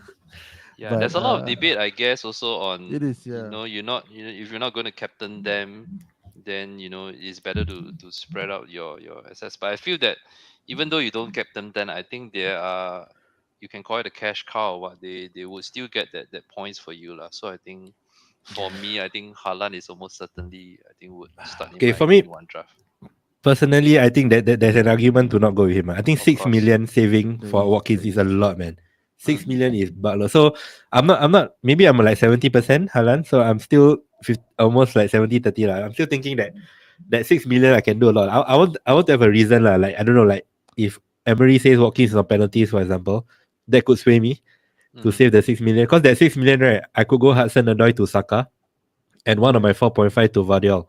Yeah, But there's a lot of debate, I guess, also it on is, yeah. if you're not going to captain them, then it's better to spread out your assets. But I feel that even though you don't captain them, I think there are you can call it a cash cow or what they would still get that points for you lah. So I think for me, I think Haaland is almost certainly I think would start in okay, my for me game one draft. personally, I think that there's an argument to not go with him. I think Of six course. million saving for Watkins is a lot, man. 6 million is buttload. So I'm not. Maybe I'm like 70% Haaland. So I'm still almost like 70-30 lah. I'm still thinking that 6 million I can do a lot. I want to have a reason lah. Like I don't know. Like if Emery says Watkins is on penalties, for example, that could sway me to save the 6 million. Because that 6 million, right, I could go Hudson Odoi to Saka, and one of my 4.5 to Vardiol.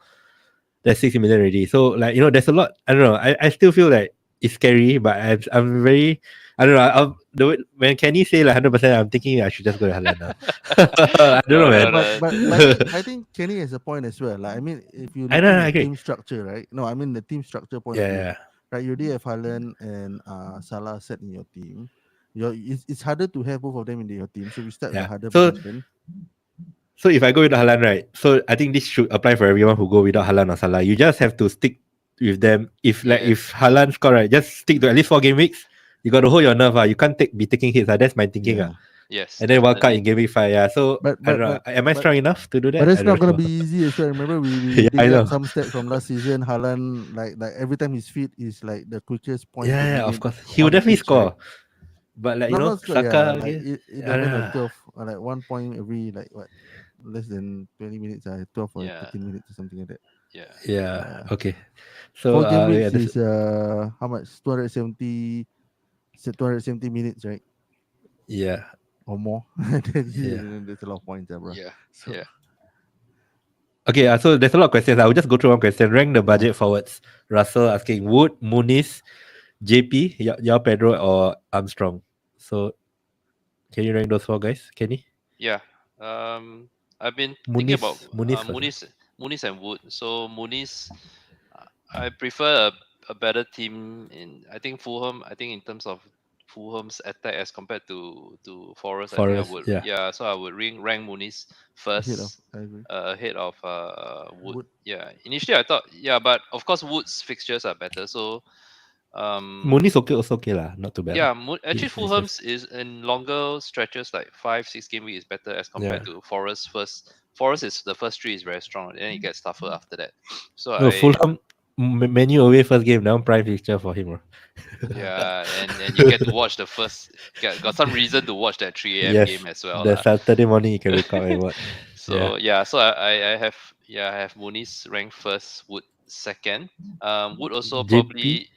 That's 6 million already. So like there's a lot. I don't know. I still feel like it's scary, but I'm very. I don't know. When Kenny say like 100%, I'm thinking I should just go to Haaland now. I don't know, No, man. no, But no. I think Kenny has a point as well. Like I mean, if you I look know. I at agree. team structure, right? No, I mean the team structure point of Yeah, view, yeah. right? You already have Haaland and Salah set in your team. It's harder to have both of them in your team. So we start with Yeah. the harder So position. so if I go with Haaland, right? So I think this should apply for everyone who go without Haaland or Salah. You just have to stick with them. If Yes. Haaland score, right, just stick to at least 4 game weeks. You got to hold your nerve. You can't be taking hits. That's my thinking. Yeah. Yes, And then wild card definitely. in game week 5. Yeah. So But I don't but know. but Am I but strong enough to do but that? I it's not don't gonna know. be easy as well. Remember, we Yeah, I dig know. up some stats from last season. Haaland, like every time his feet is like the quickest point per Yeah, of minute course. He will on the definitely pitch, right? score. But like Not score, yeah, Saka like again. 11 or Ah, 12, or like 1 point every like what, less than 20 minutes, 12 or Yeah, 13 minutes or something like that. yeah. yeah. Yeah. Okay. So 4 game yeah, weeks this, is how much? 270 minutes, right? yeah, Or more. Then yeah. there's a lot of points, bro. Yeah, So yeah. Okay, so there's a lot of questions. I will just go through one question. Rank the yeah. budget forwards. Russell asking Wood, Muniz, JP, Yao Pedro, or Armstrong. So can you rank those four guys, Kenny? Yeah. I've been thinking about Muniz first. Muniz and Wood. So Muniz, I prefer a better team in. I think Fulham. I think in terms of Fulham's attack as compared to Forest, I think I Forest, would. yeah. Yeah. So I would rank Muniz Ahead of, first, I agree. ahead of Wood. Wood. Yeah. Initially I thought yeah, but of course Wood's fixtures are better. So Muniz okay, also okay lah. Not too bad. yeah, His actually fixtures. Fulham's is in longer stretches, like 5, 6 game week is better as compared Yeah. to Forest. Forest is the first three is very strong, and then it gets tougher after that. So No, I Fulham menu away first game now prime fixture for him. Bro. yeah, and you get to watch the first got some reason to watch that 3 a.m. Yes, game as well the lah. Saturday morning you can wake up and watch. So yeah, so I have I have Muniz ranked first, Wood second. Wood also JP, probably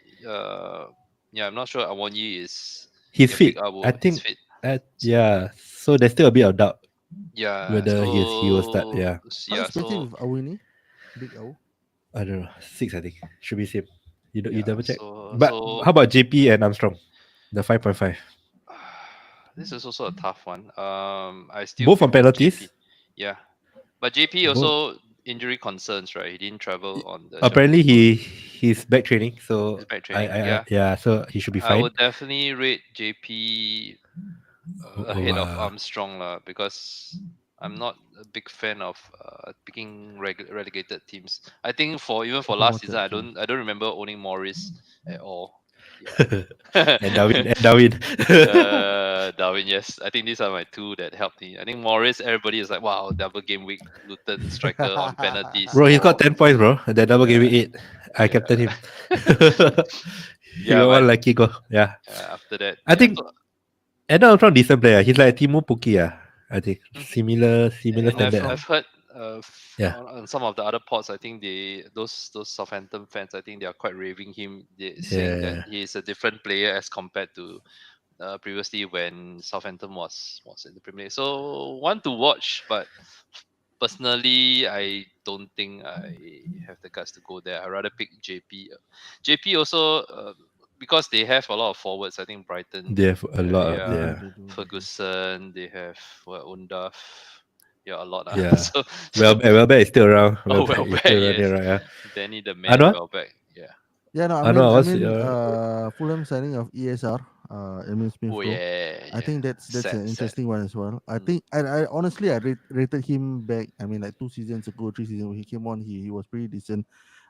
yeah, I'm not sure Awonyi is he's yeah, Big fit. I Abu is think. fit. Yeah. So there's still a bit of doubt Yeah, whether he will start. so Yeah. How yeah, expensive so with Awini? Big O. I don't know. 6, I think. Should be same. You yeah, double check. so But how about JP and Armstrong? The 5.5. this is also a tough one. I still Both on prefer JP. penalties. Yeah, but JP Both. also injury concerns, right? He didn't travel on the Apparently Champions Tour. he's back training. He's So back I, training. I, I Yeah, yeah. So he should be I fine. would definitely rate JP ahead of Armstrong lah, because I'm not a big fan of picking relegated teams. I think for even for last season, Promoted team. I don't remember owning Morris at all. Yeah. and Darwin. Darwin, yes. I think these are my two that helped me. I think Morris, everybody is like, wow, double game week, Luton striker on penalties. Bro, he's got Oh, 10 points, bro. That double gave yeah, me 8. I yeah, captain him. He yeah. got But one lucky goal. Yeah. after that, I yeah. think So, Adam from decent player. He's like Timo Puki, I think. mhm. Similar And standard. I've heard Yeah. on some of the other pods, I think those Southampton fans, I think they are quite raving him, saying that Yeah. he is a different player as compared to previously when Southampton was in the Premier League. So one to watch, but personally, I don't think I have the guts to go there. I rather pick JP. JP also because they have a lot of forwards. I think Brighton, They have a lot of, yeah, Yeah, yeah. they do. Ferguson, they have Undaf, yeah, a lot. Yeah. So Welbeck is still around. oh, Welbeck is Welbeck, still yes, running around, yeah. Danny the man, Anwar? Welbeck, yeah. Yeah, no, Anwar, what's Fulham signing of ESR, Emil Smith Oh Rowe. yeah, I think that's sad, an interesting one as well. I Mm. think I honestly rated him back. I mean, like 2 seasons ago, 3 seasons when he came on, he was pretty decent.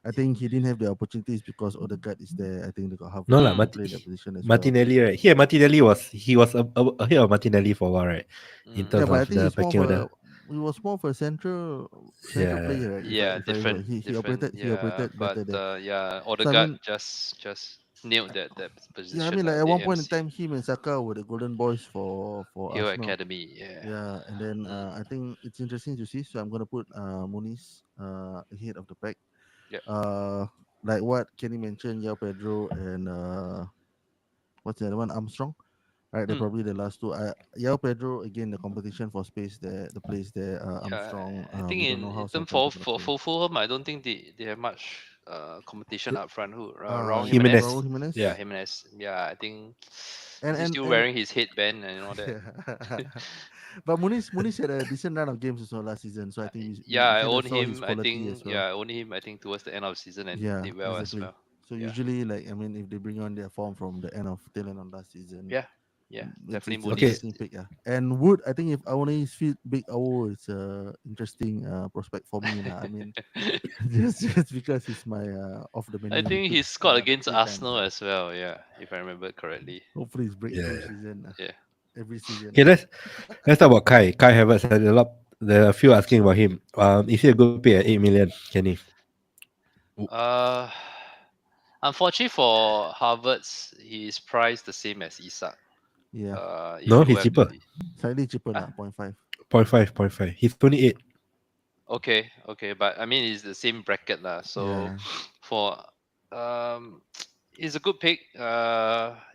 I think he didn't have the opportunities because Odegaard is there. I think they got Havertz No lah, to play that position as well. Martinelli, right? Here, Martinelli he was ahead of Martinelli for a while, right? In Mm. terms Yeah, but I of think the he's more packing of order. he was more of a central Yeah. player, right? Yeah, if I remember. different, He different. operated Yeah, but better there. yeah, So I Odegaard mean, just nailed that position. yeah, I mean, like lah, at the one point in MC. time, him and Saka were the golden boys for Hero Arsenal. Academy. Yeah. Yeah, and then I think it's interesting to see. So I'm gonna put Muniz ahead of the pack. Yep. Like what Kenny mentioned, Yao Pedro and what's the other one? Armstrong. Right, they're Mm. probably the last two. Yao Pedro again, the competition for space there, the place there. Armstrong. I think We don't know how in term Southampton gonna for play. Fulham, I don't think they have much competition Yeah. up front. Who Raul Jimenez. Jimenez? Raul Jimenez. Yeah, Jimenez. Yeah, I think And- he's and- still and- wearing his headband and all that. But Muniz had a decent run of games also last season, so I think we Yeah, I kinda own saw his him. I quality think as well. yeah, I own him. I think towards the end of the season and Yeah, did well exactly. as well. So Yeah. usually, like I mean, if they bring on their form from the tail end of last season, Yeah, yeah, definitely it's Muniz. Okay. interesting pick. Yeah, and Wood, I think if Awoni is fit, Big Awo is a interesting prospect for me. Lah. I mean, just because he's my off the menu. I think he pick, scored against free time. Arsenal as well. Yeah, if I remember correctly. Hopefully, it's breakthrough Yeah. season. Yeah. Every season. Okay, let's talk about Kai. Kai Havertz had there are a few asking about him. Is he a good pay at 8 million, Kenny? Unfortunately for Harvard's, he is priced the same as Isak. Yeah, If No, you he's have to cheaper. be. slightly cheaper, Ah, lah, 0.5. 0.5, 0.5. He's 28. okay, but I mean it's the same bracket lah. So Yeah, for um, it's a good pick.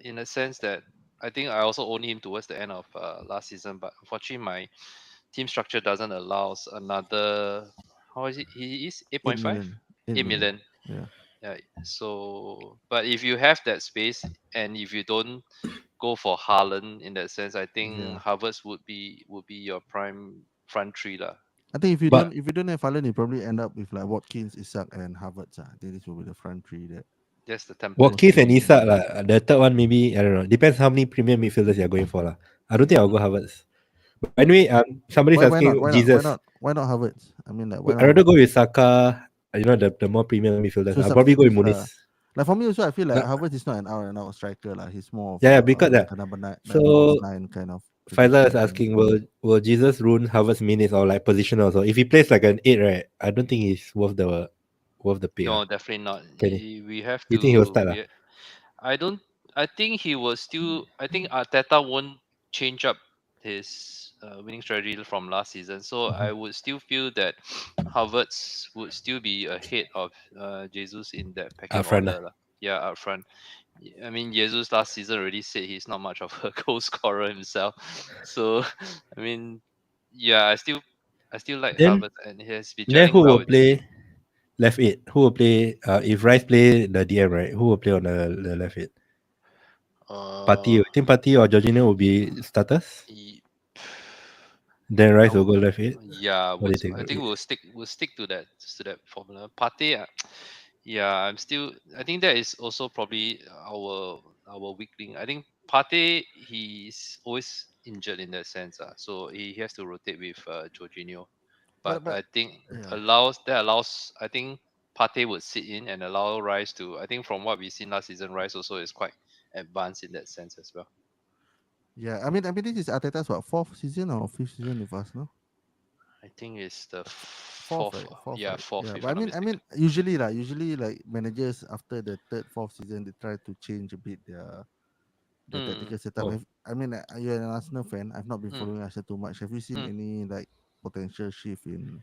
In a sense that I think I also owned him towards the end of last season, but unfortunately my team structure doesn't allow another. How is it? He is 8 8.5, million. 8 8 million. million. Yeah. Yeah. So, but if you have that space and if you don't go for Haaland in that sense, I think Yeah. Havertz would be your prime front three lah. I think But if you don't have Haaland, you probably end up with like Watkins, Isak, and Havertz. I think this will be the front three that That's the template. most Watkins and likely. Isak, the third one maybe, I don't know. Depends how many premium midfielders you're going for. I don't think I'll go Havertz. But anyway, somebody's Why not? asking Why not? Why Jesus. not? Why not Havertz? I mean, like, why I'd not rather Havertz? go with Saka, the more premium midfielders. So I'll probably go with substitutes Muniz. lah. Like for me also, I feel like Uh, Havertz is not an out and out striker lah. He's more of yeah, because like a number nine, like false so nine kind of Faisal position. is asking, will Jesus ruin Havertz minutes or like positional? So if he plays like an 8, right, I don't think he's worth the pick. No, definitely not. Can he? We have You think he will to. start? I don't. I think he will still. I think Arteta won't change up his winning strategy from last season. So I would still feel that Havertz would still be ahead of Jesus in that Up pecking front. order lah. Yeah, up front. I mean, Jesus last season already said he's not much of a goal scorer himself. So, I mean, yeah, I still like Then Havertz, and he has been then gelling who well will with the team. play left 8? Who will play if Rice play the DM, right? Who will play on the left 8? Party. Uh, I think Party or Jorginho will be starters. he, Then I Rice will w- go left 8. yeah, What do you I think think? we'll stick to that formula. Partey, yeah, I think that is also probably our weak link. I think Partey he's always injured in that sense. So he has to rotate with Jorginho. But But I think yeah. allows I think Partey would sit in and allow Rice to. I think from what we've seen last season, Rice also is quite advanced in that sense as well. Yeah, I mean, this is Arteta's what, fourth season or fifth season with us, no? I think it's the Fourth, fourth. right? Fourth, Yeah, right? fourth Yeah, if but I I'm not mean, mistaken. usually like managers after the third, fourth season, they try to change a bit their Mm, tactical setup. Oh, I mean, you're an Arsenal fan. I've not been mm, following Arsenal too much. Have you seen mm. any like potential shift in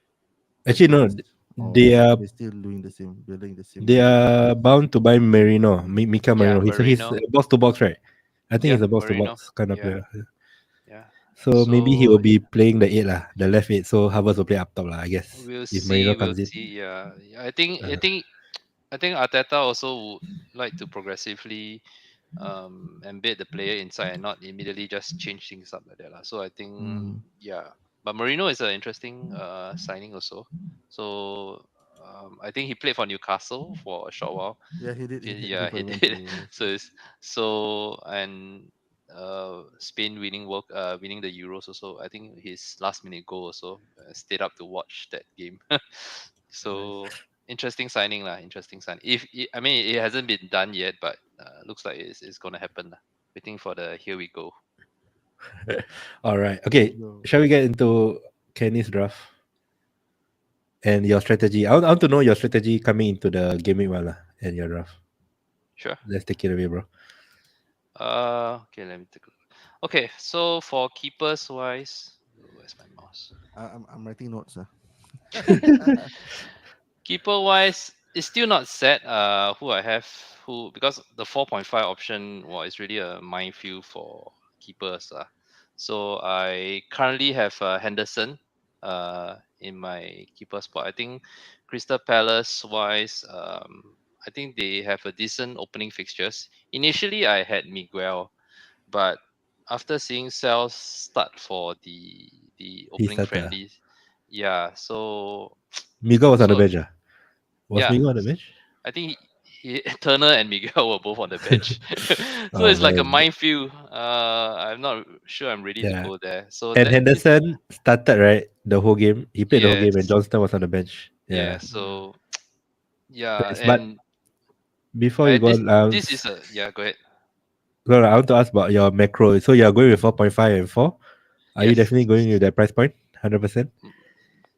actually no. tactics, They or are they still building the they same? are bound to buy Merino, Mika Yeah, Merino. He's Marino. a box to box, right? I think Yeah, he's a box to Marino. box kind of Yeah, player. yeah. So maybe he So will be playing the 8 lah, the left 8. So Havertz will play up top lah, I guess. we'll If Marino see. We'll comes in. see. Yeah, yeah, I think. I Uh, think. I think Arteta also would like to progressively embed the player inside and not immediately just change things up like that lah. So I think Mm. yeah, but Marino is an interesting signing also. So I think he played for Newcastle for a short while. Yeah, he did. Yeah, Before he he went did. to So it's so and Spain winning the Euros also. I think his last minute goal also stayed up to watch that game. nice. So interesting signing lah. Interesting sign. I mean it hasn't been done yet, but looks like it's gonna happen lah. Waiting for the here we go. all right. Let's Okay. go. Shall we get into Kenny's draft and your strategy? I want to know your strategy coming into the gaming one lah and your draft. Sure. Let's take it away, bro. Okay. Let me take a look. Okay. So for keepers wise, where's my mouse? I'm writing notes. Keeper wise, it's still not set. Who I have, because the 4.5 option is really a minefield for keepers. So I currently have Henderson in my keeper spot. I think Crystal Palace wise, I think they have a decent opening fixtures. Initially, I had Miguel, but after seeing Cells start for the He opening started. friendlies, yeah. So Migo was on the so bench. Was yeah, Migo on the bench? I think Turner and Miguel were both on the bench. So Oh it's like a man. minefield. I'm not sure I'm ready to Yeah. go there. So And that this Henderson started right the whole game. He played the whole game, and yes, Johnston was on the bench. yeah. Yeah. Yeah. So yeah, Nice. But and before you go this on, this is a yeah. Go ahead. Laura, I want to ask about your macro. So you are going with 4.5 and 4. Are you Yes, definitely going with that price point? 100%? mm,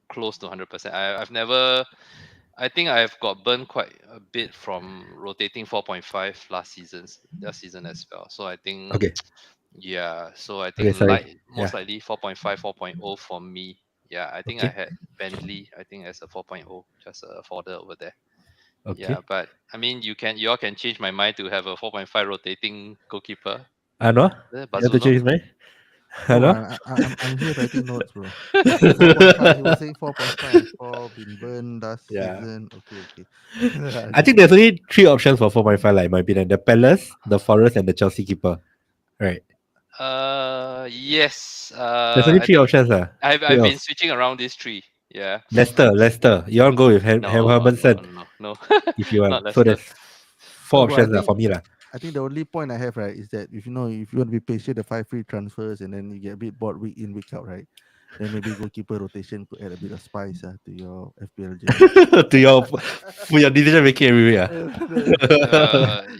close to 100%. I've never. I think I've got burned quite a bit from rotating 4.5 last season as well. So I think Okay. Yeah, so I Okay, think sorry. most Yeah. likely 4.5, 4.0 for me. Yeah, I think I Okay. had Bentley, I think as a 4.0, just a folder over there. Yeah, Okay. but I mean, you all can change my mind to have a 4.5 rotating goalkeeper. Ano? You have to Bazuno. change mine? No, Ano? I'm here writing notes, bro. 4.5. He was saying 4.5. Four been burned last Yeah. season. Okay, okay. I think there's only three options for 4.5, like in my opinion. The Palace, the Forest, and the Chelsea keeper. Right. Yes. There's only I three think options. Who I've been else? switching around these three. Yeah. Leicester. You want to go with No, no, Hermanson no, no. if you Not want. So Leicester. there's No, four bro. I options think for me. Lah. I think the only point I have, right, is that if you want to be patient, the 5 free transfers, and then you get a bit bored week in, week out, right? Then maybe goalkeeper rotation could add a bit of spice to your FPL journey. To your for your decision making everywhere.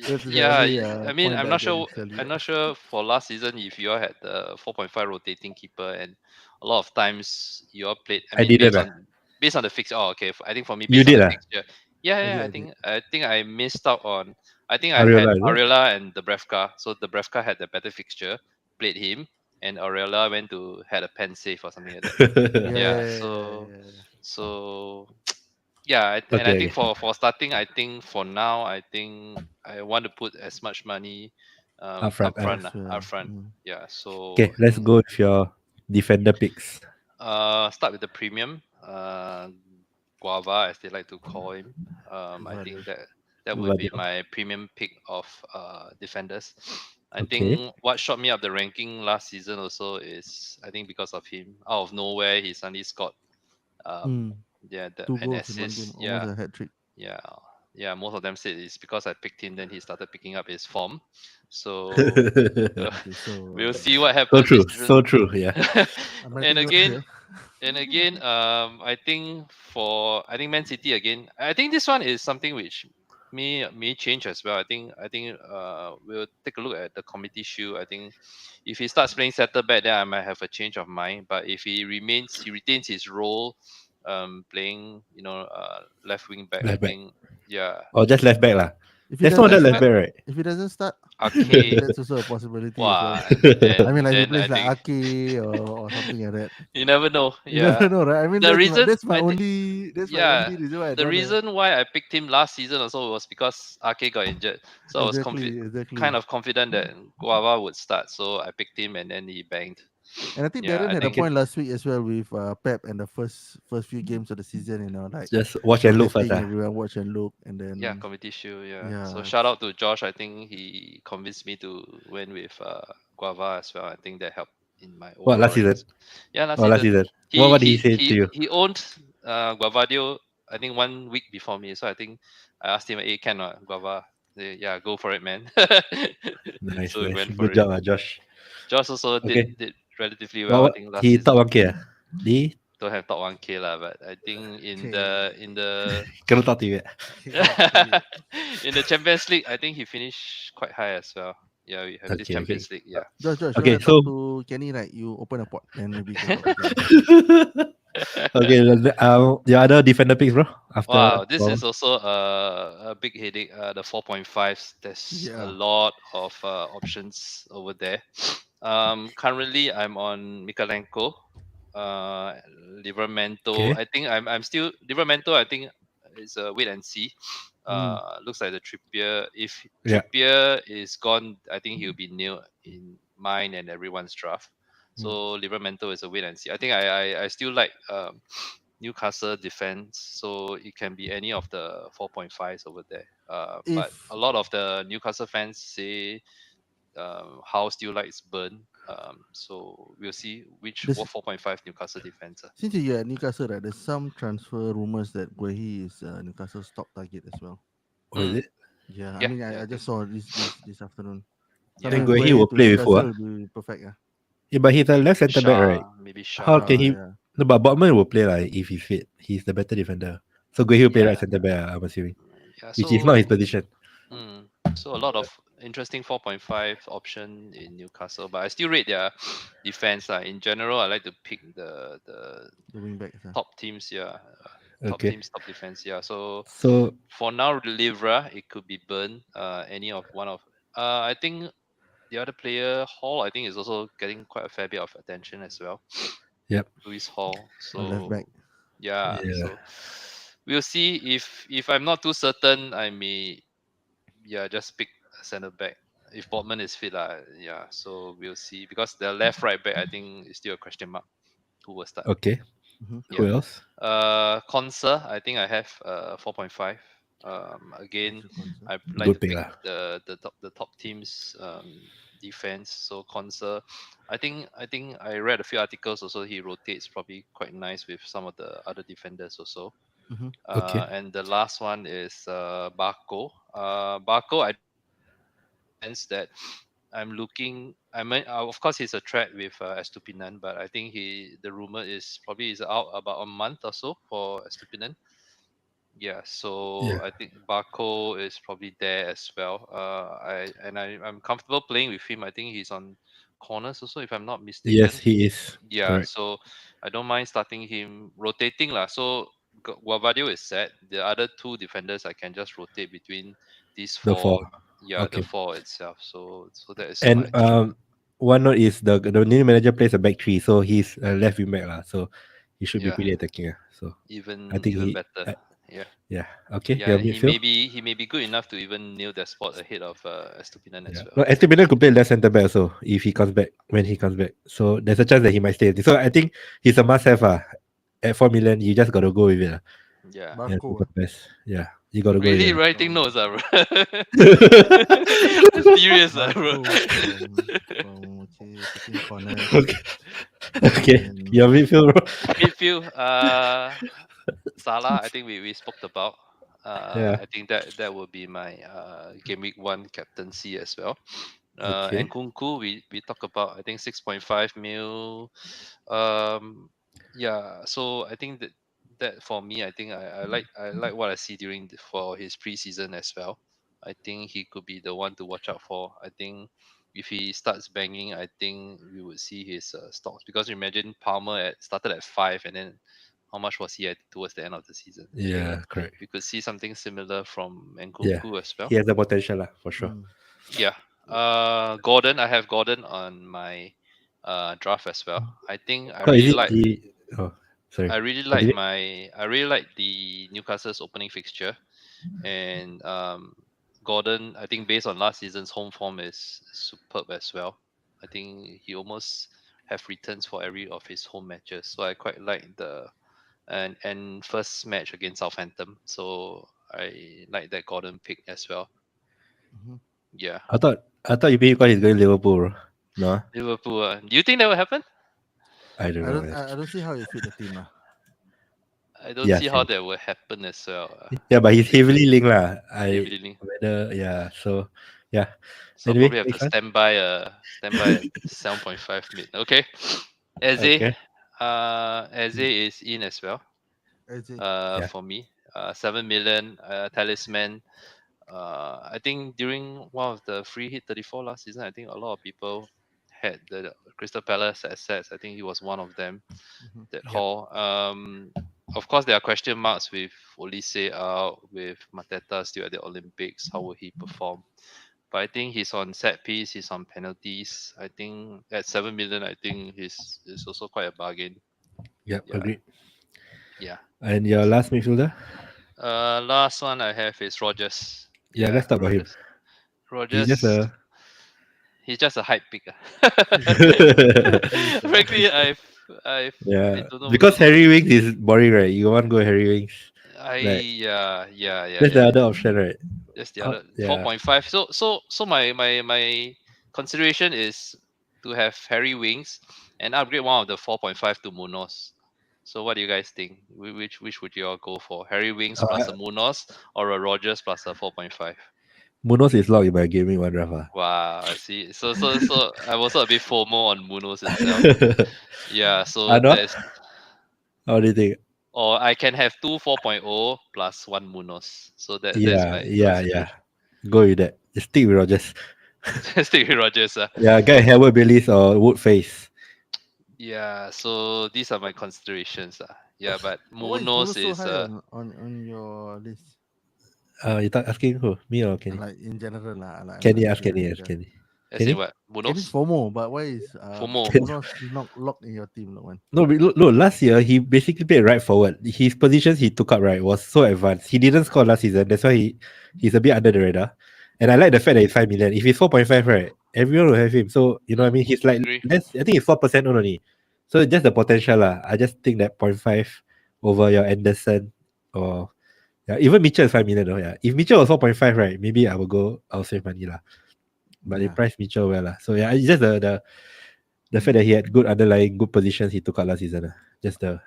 That's the Yeah. only I mean, point that I can tell you. I'm not sure for last season if you all had the 4.5 rotating keeper, and a lot of times you all played. I I mean, didn't. based on the fixture. Oh, okay. I think for me, You based on did. the fixture. Yeah, I yeah. did, I I did. think I think I missed out on. I think I had Ariola, is it? Ariola and the Brevka. So the Brevka had the better fixture, played him, and Ariola went to had a pen save or something like that. Yeah. Yeah. So yeah, and I Okay, think okay. for starting, I think for now, I think I want to put as much money Up front. As well. upfront. Mm. Yeah, so Okay, I let's think go with your defender picks. start with the premium guava, as they like to call him. I Vale. think that would be Vadio. my premium pick of defenders. I Okay. think what shot me up the ranking last season also is, I think, because of him. Out of nowhere, he suddenly scored um Mm. Two an goals in one game, assist. almost a hat trick. Yeah, yeah. Most of them said it's because I picked him, then he started picking up his form. So Okay, so we'll see what So happens true. this season. So true. Yeah. I'm and writing notes again, here. I think Man City again. I think this one is something which may change as well. We'll take a look at the Committee Shield. I think if he starts playing center back, then I might have a change of mind. But if he retains his role, playing left wing back. I Left back. think yeah, Or just left back lah. If he There's no other doesn't left start, back, right? if he doesn't start, Ake. that's also a possibility as well. Wow, I mean, like if he then I plays like think Ake or something like that. you never know. You never Yeah, know, right? I mean, the reason that's my I think only yeah, reason why I the don't wanna. reason why I picked him last season also was because Ake got injured. So I was Exactly. kind of confident that Guava would start. So I picked him and then he banged. And I think Yeah, Darren I had a think point last week as well with Pep and the first few games of the season. Like Just watch and look first. letting everyone watch and look, and yeah, then Committee Shield, yeah. So yeah, shout out to Josh. I think he convinced me to win with Guava as well. I think that helped in my What, overall last season? ranks. Yeah, last Oh, last season. season. He What did he he say to he you? he owned Guavadio, I think 1 week before me. So I think I asked him, hey, can not Guava? Yeah, go for it, man. Nice, So we nice. went for Good it. job, Josh. Josh also Okay. did relatively well, I What? think, last He top season. 1K. Di? Don't have top 1K lah, but I think in okay, the Cannot talk to you yet. cannot tell you. in the Champions League, I think he finished quite high as well. Yeah, we have this Okay, okay. Champions League. Yeah. Josh, you Okay, wanna talk so to Kenny? Right, you open a pot, then maybe you can talk to Kenny. okay, the other defender picks, bro. After Wow, this is also a big headache. The 4.5s. There's a Yeah. lot of options over there. Currently I'm on Mikalenko, Livramento. okay, I think I'm still Livramento. I think is a wait and see. Mm. Looks like the Trippier. If yeah, Trippier is gone, I think he'll be nil in mine and everyone's draft. Mm. So Livramento is a wait and see. I think I still like Newcastle defense, so it can be any of the 4.5s over there. But a If lot of the Newcastle fans say Howe still likes Burn. So we'll see which this what 4.5 Newcastle defense. since you're at Newcastle, right, there's some transfer rumors that Guehi is Newcastle's top target as well. what is Mm, it? Yeah, I yeah, mean, yeah, I I think just so. saw this afternoon. Yeah, Then Sometimes Guehi Guehi will to play with who? Newcastle will be perfect. Yeah. Yeah, but he's a left centre back, right? Maybe How can Shah, he? yeah. No, but Botman will play like if he's fit. He's the better defender. So Guehi will play right Yeah, centre back. I'm assuming, yeah. which is not his So position. so a lot of interesting 4.5 option in Newcastle, but I still rate their defense. In general, I like to pick the The wing back. Yeah. top teams. Yeah, top Okay, teams, top defense. Yeah. So so for now, Livra, it could be Burn. Any of one of. I think the other player Hall, I think, is also getting quite a fair bit of attention as well. Yep. Louis Hall. On left back. So yeah, Yeah. so we'll see. If I'm not too certain, I may just pick a centre back. If Botman is fit, yeah. So we'll see. Because the left right back, I think, is still a question mark. Who will start? Okay. Mhm. Who Yeah. else? Conser, I think I have 4.5. Again, Rachel Conser. I like to Good pick pick lah. the top teams defense. So Conser, I think I read a few articles also. He rotates probably quite nice with some of the other defenders also. Mhm. Okay. And the last one is Barco. Barco, I don't like Barco in the sense that I'm looking. I mean, of course, he's a threat with Estupinan, but I think the rumor is probably is out about a month or so for Estupinan. Yeah, so Yeah. I think Barco is probably there as well. I'm comfortable playing with him. I think he's on corners also, if I'm not Yes, mistaken. he is. Yeah, Correct. so I don't mind starting him rotating lah. So Guavadio is set. The other two defenders I can just rotate between these The four. four. Yeah, the Okay. four itself. So that is And my one note is the new manager plays a back three, so he's a left wing back lah. So he should be yeah pretty attacking. So I think even he. better. Yeah. Yeah. Okay. Yeah, Your and midfield. he may be good enough to even nail that spot ahead of Estupinan as Yeah. well. No, Esteban could play left centre back also if he comes back when he comes back. So there's a chance that he might stay. So I think he's a must have. At 4 million, you just gotta go with it. Yeah. Yeah, Barco. super best. Yeah. You gotta go with Really it. writing From notes, bro. Ah. Serious, bro. Barco from okay, taking corners. Okay. Okay. And Your midfield, bro. Midfield, Salah, I think we spoke about. Yeah. I think that will be my game week one captaincy as well. Okay. And Kunku, we talk about I think 6.5 mil. Um, yeah, so I think that for me, I think I like what I see for his preseason as well. I think he could be the one to watch out for. I think if he starts banging, I think we would see his stocks because imagine Palmer started at 5 and then how much was he at towards the end of the season? I think Yeah, correct. we could see something similar from Yeah. Nkunku as well. He has the potential lah, for sure. mm, Yeah. Gordon, I have Gordon on my draft as well. I think Oh, is it he oh sorry. Continue? I really like the Newcastle's opening fixture and Gordon, I think based on last season's home form is superb as well. I think he almost have returns for every of his home matches. So I quite like the and first match against Southampton. So I like that Gordon pick as well. mhm. Yeah. I thought you because he's going Liverpool, bro. No, Liverpool. Do you think that will happen? I don't I know, don't man. I don't see how it fit the team lah. I don't Yeah, see how same. that will happen as well. Yeah, but he's heavily linked lah. Heavily. Whether yeah, so yeah. So Anyway, probably have to next one. stand by at 7.5 mid. Okay. Eze. Okay. Eze is in as well. As in, Yeah. For me. 7 million talisman. I think during one of the free hit 34 last season, I think a lot of people had the Crystal Palace assets. I think he was one of them mhm. that Yep. haul. Of course, there are question marks with Olise out, with Mateta still at the Olympics. How will he perform? But I think he's on set piece, he's on penalties. I think at 7 million, I think he's also quite a bargain. Yep. Yeah, Agreed. yeah. And your last midfielder? Last one I have is Rogers. Yeah, Yeah, let's talk about him. He's just Rogers. a He's just a hype pick. Please, Frankly, I yeah. don't know. Because Harry Wings is boring, right? You want to go Harry Wings? Right. That's the other option, right? That's the other Yeah. 4.5. So my consideration is to have Harry Wings and upgrade one of the 4.5 to Munoz. So what do you guys think? Which would you all go for? Harry Wings plus a Munoz or a Rogers plus a 4.5? Munoz is locked in my gaming one draft. Wow, I see. So I'm also a bit FOMO on Munoz itself. Yeah, so Ano? that is, How do you think? or I can have two 4.0 plus one Munoz. So that's my Yeah. consideration. Go with that. Just stick with Rogers. Stick with Rogers. Yeah, get Herbert Billis or Woodface. Yeah, so these are my considerations. Yeah, but why is Munoz Bruno so is high on your list? You asking who? Me or Kenny? Like in general lah. Like, Kenny, I'm ask Kenny, curious, ask yeah. Kenny. As in Kenny? what? Kenny's Munos? FOMO, but why is FOMO. Munoz not locked in your team, Lokman? No, no. Last year he basically played right forward. His positions he took up right was so advanced. He didn't score last season. That's why he's a bit under the radar. And I like the fact that he's 5 million. If he's 4.5, right, everyone will have him. So you know what I mean. He's like Agree. less. I think he's 4% only. So just the potential lah. I just think that 0.5 over your Anderson or yeah, even Mitchell is 5 million though. Yeah, if Mitchell was 4.5, right, maybe I will go. I'll save money lah. But they Yeah, priced Mitchell well lah. So yeah, it's just the fact that he had good underlying good positions he took out last season. Just the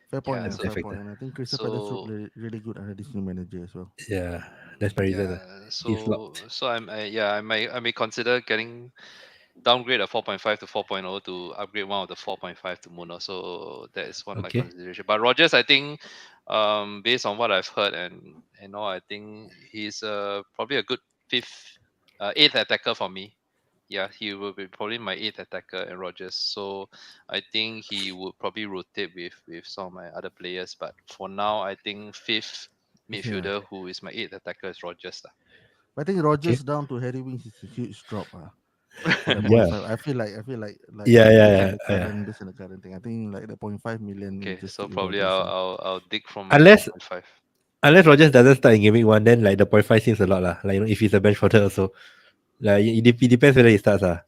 fair point. Yeah. Yeah, that's the fair factor. point. And I think Crystal Palace look So really good under this new manager as well. Yeah, that's my reason. yeah. He's So locked. I may consider getting downgrade a 4.5 to 4.0 to upgrade one of the 4.5 to mono. So that is one of my Okay. consideration. But Rogers, I think, based on what I've heard and all, I think he's probably a good eighth attacker for me. Yeah, he will be probably my eighth attacker and Rogers. So I think he would probably rotate with some of my other players. But for now, I think fifth Yeah, midfielder who is my eighth attacker is Rogers. but I think Okay. Rogers down to Harry Winks is a huge drop. For the point Yeah. five, I feel like Yeah. Yeah. based on Yeah. the Yeah. current thing, I think like the 0.5 million you Okay, just so stick with probably Rogers. I'll dig from my Unless 4.5. unless Rogers doesn't start in game week 1, then like the 0.5 seems a lot lah. Like if he's a bench fodder also. Like it depends whether he starts ah.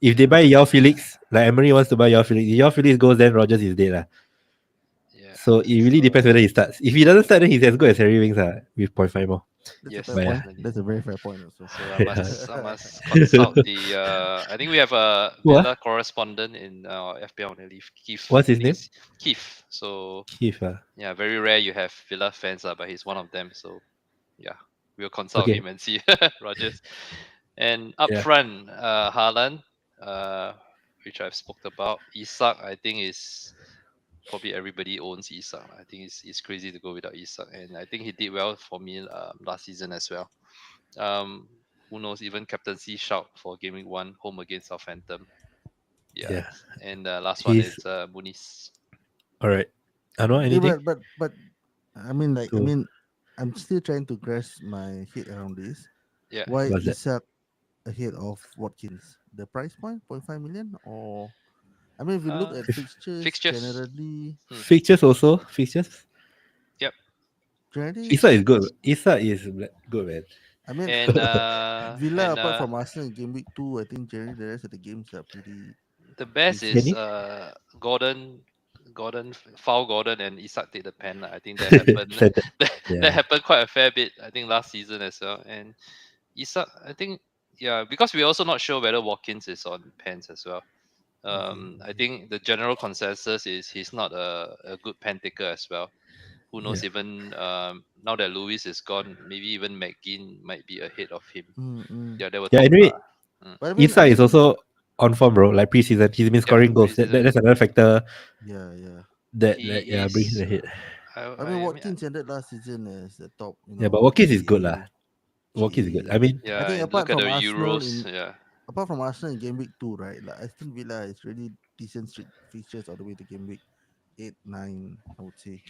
If they Yeah, buy Yao Felix, like Emery wants to buy Yao Felix. If Yao Felix goes, then Rogers is dead lah. Yeah. So it really depends whether he starts. If he doesn't start, then he's as good as Harry Winks with 0.5 more. that's a Yes, fair But yeah. point. definitely. That's a very fair point also. So I Yeah. must I must consult the. I think we have a Who ah? Villa correspondent in FPL on the leave, Keith. What's I his think name? it's Keith. So Keith. yeah, very rare you have Villa fans, but he's one of them. So yeah, we'll consult Okay. him and see Rogers. And up Yeah. front, Haaland, uh, which I've spoke about. Isak, I think is probably everybody owns Isak. I think it's crazy to go without Isak, and I think he did well for me last season as well. Um, who knows? Even captaincy shout for gaming one home against Southampton. Yeah, Yeah. and last one He's is Muniz. all right. I know Yeah, anything. but I mean, like, So I'm still trying to grasp my head around this. Yeah, Why what's that? Isak ahead of Watkins? The price point, 0.5 million, or I mean, if you look uh, at fixtures, fixtures. Hmm. Fixtures also. Fixtures. Yep, generally, Isa is good. fixtures. Isa is good, man. I mean, And Villa apart from Arsenal in game week 2, I think generally the rest of the games are pretty the best is decent. Kenny? Gordon, foul Gordon, and Isak take the pen. I think that happened. Standard. That Yeah. happened quite a fair bit. I think last season as well. And Isak, I think, yeah, because we're also not sure whether Watkins is on pens as well. Okay, I okay. think the general consensus is he's not a good pen taker as well. Who knows? Yeah. Even now that Lewis is gone, maybe even McGinn might be ahead of him. Mm. Yeah, there were Yeah. talk. Anyway, Mm. But Isa is also on form, bro. Like preseason, he's been Yep, scoring goals. preseason. That's another factor yeah. that He yeah brings is. him ahead. I mean, I mean, Watkins ended last season as the top, Yeah, but Watkins is good lah. GA. Watkins is good. I mean, I yeah. think And look at the Euros. Yeah. apart from Arsenal in game week 2, right? Like I think Villa is really decent streak features all the way to game week 8, 9, I would say.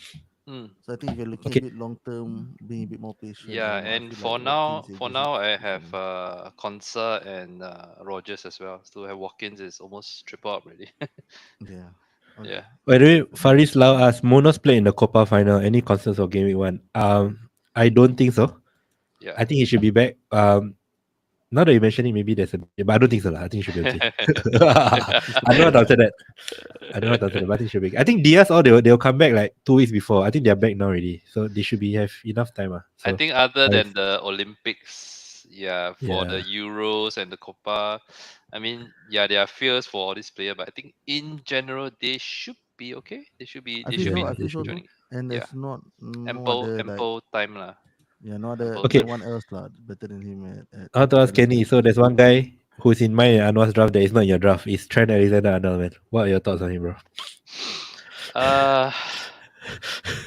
Mm. So I think if you're looking a okay. bit long term, being a bit more patient, I Yeah, don't know. I and feel like Watkins for edges it now, I this have morning. Konsa and Rogers as well. So have Watkins is almost triple up already. Yeah. Yeah. Okay. By the way, Faris Lau asked, Monos played in the Copa final. Any concerns for game week 1? I don't think so. Yeah. I think he should be back. Now that you mention it, maybe there's a bit, but I don't think so lah. I think he should be okay. I don't know how to answer that. But I think he should be. I think Diaz or they'll come back like 2 weeks before. I think they're back now already, so they should be have enough time. I So think other Faris, than the Olympics, yeah, for the yeah, Euros and the Copa, I mean, yeah, there are fears for all these players, but I think in general they should be okay. They should be. I They feel should so. be I they feel so should be. too. joining. And Yeah, there's not no ample other like ample time lah. Ample Okay, no time. one else lah better than him at I want to ask current Kenny. state. So there's one guy who's in my Anwar's draft that is not in your draft. Is Trent Alexander-Arnold, man. What are your thoughts on him, bro? Uh,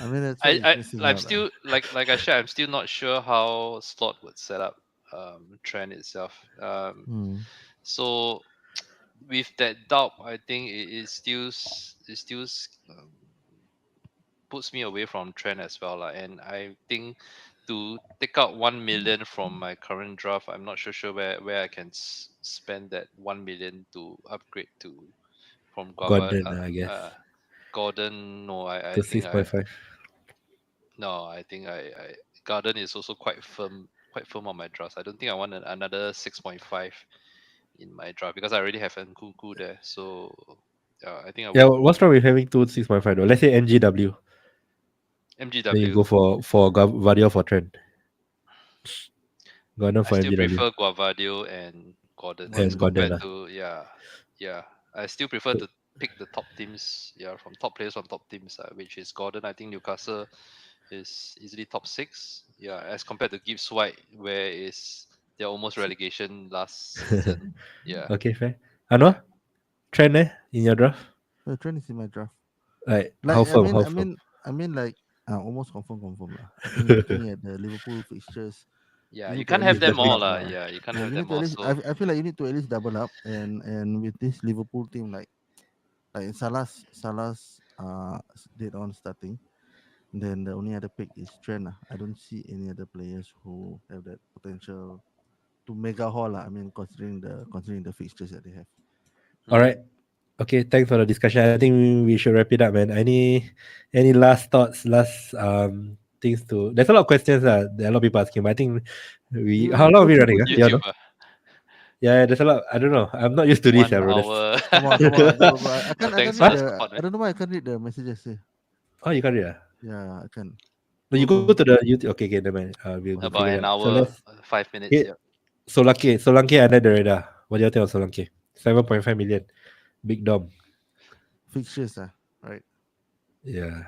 I mean that's what he's missing I'm out. still like I said, I'm still not sure how Slot would set up trend itself. So with that doubt, I think it still puts me away from trend as well, lah. And I think to take out 1 million from my current draft. I'm not sure where I can spend that 1 million to upgrade to from Guava. Gordon, I guess. Gordon, no, To I think 6.5. no, I think I Garden is also quite firm on my draft. I don't think I want another 6.5 in my draft because I already have Nkunku there. So I think I Yeah, would what's wrong with having two 6.5 though? Let's say NGW. Then you MGW. go for Vadio for Trent. Gordon I for still MGW. prefer Guavadio and Gordon as And Gordon. compared to yeah. I still prefer to pick the top teams, from top players from top teams, which is Gordon. I think Newcastle is easily top 6. Yeah, as compared to Gibbs White, where is they're almost relegation last season. Yeah. Okay, fair. Anwar? Trent in your draft? The trend is in my draft. Like, how Like firm? How firm? like almost confirm lah. I think looking at the Liverpool fixtures, Yeah, you you need to can't at have least them double all, up lah. lah. Yeah, you can't Yeah, have you need them to at all. least. So I feel like you need to at least double up, and with this Liverpool team, like Salah's dead on starting. Then the only other pick is Trent. I don't see any other players who have that potential to mega haul. I mean, considering the fixtures that they have. All mm. right. Okay, thanks for the discussion. I think we should wrap it up, man. Any last thoughts, last things to? There's a lot of questions. There are a lot of people asking, but I think we. How You long go are we through running? Do you YouTube, quickly. know? Yeah, there's a lot. I don't know. I'm not used to this, one bro. hour. Come on, bro. I Thanks can't for read the the. support, I man. don't know why I can't read the messages here. Oh, you can't read. Yeah, I can. No, you go to the YouTube. Okay, okay, never mind. We'll About figure it an out. So hour, let's 5 minutes. hit Yeah. Solanke under the radar. What do you think of Solanke? 7.5 million. Big Dom. Fixtures, right? Yeah.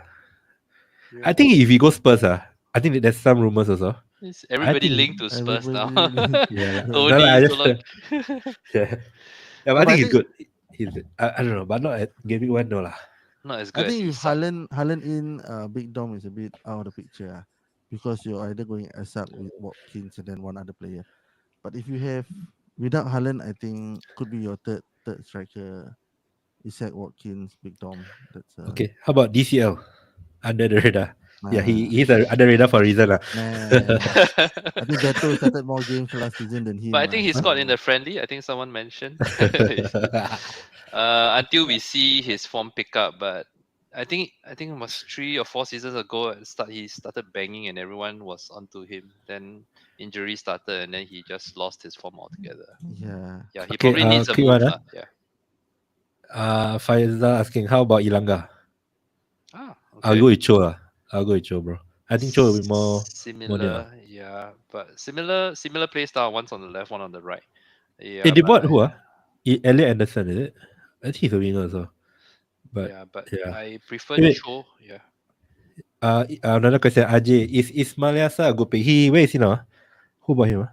Yeah. I think if he goes Spurs, I think that there's some rumors also. I Everybody think linked to Spurs now. Everybody. yeah. Lah. No, lah, I Tony, just Solanke. yeah. Yeah, but No, I but think he's good. He's I don't know, but not at gaming one, no lah. Not as I good as think if Isak. Haaland in Big Dom is a bit out of the picture, because you're either going Isak with Watkins and then one other player. But if you have without Haaland, I think could be your third striker, Isak, Watkins, Big Dom. That's Okay, how about DCL under the radar? Yeah, nah, he's under radar for a reason lah. nah. I think Beto started more games last season than But him. I think he scored in So the friendly. I think someone mentioned. Until we see his form pick up, but I think it was 3 or 4 seasons ago. He started banging and everyone was onto him. Then injury started and then he just lost his form altogether. yeah, Yeah, he Okay, probably needs a quick move, one. lah. Yeah. Faizal asking, how about Ilanga? I'll Okay. go with Cho. I'll go with Cho, bro. I think Cho will be more near. Similar, yeah, but similar play style. One's on the left, one on the right. Hey, Yeah, they but bought who? Elliot Anderson, is it? I think he's a winger also. But but yeah. I prefer Wait, Cho. Yeah. another question. Ajay, is Ismail Yasa a good pick? Where is he now? Who bought him?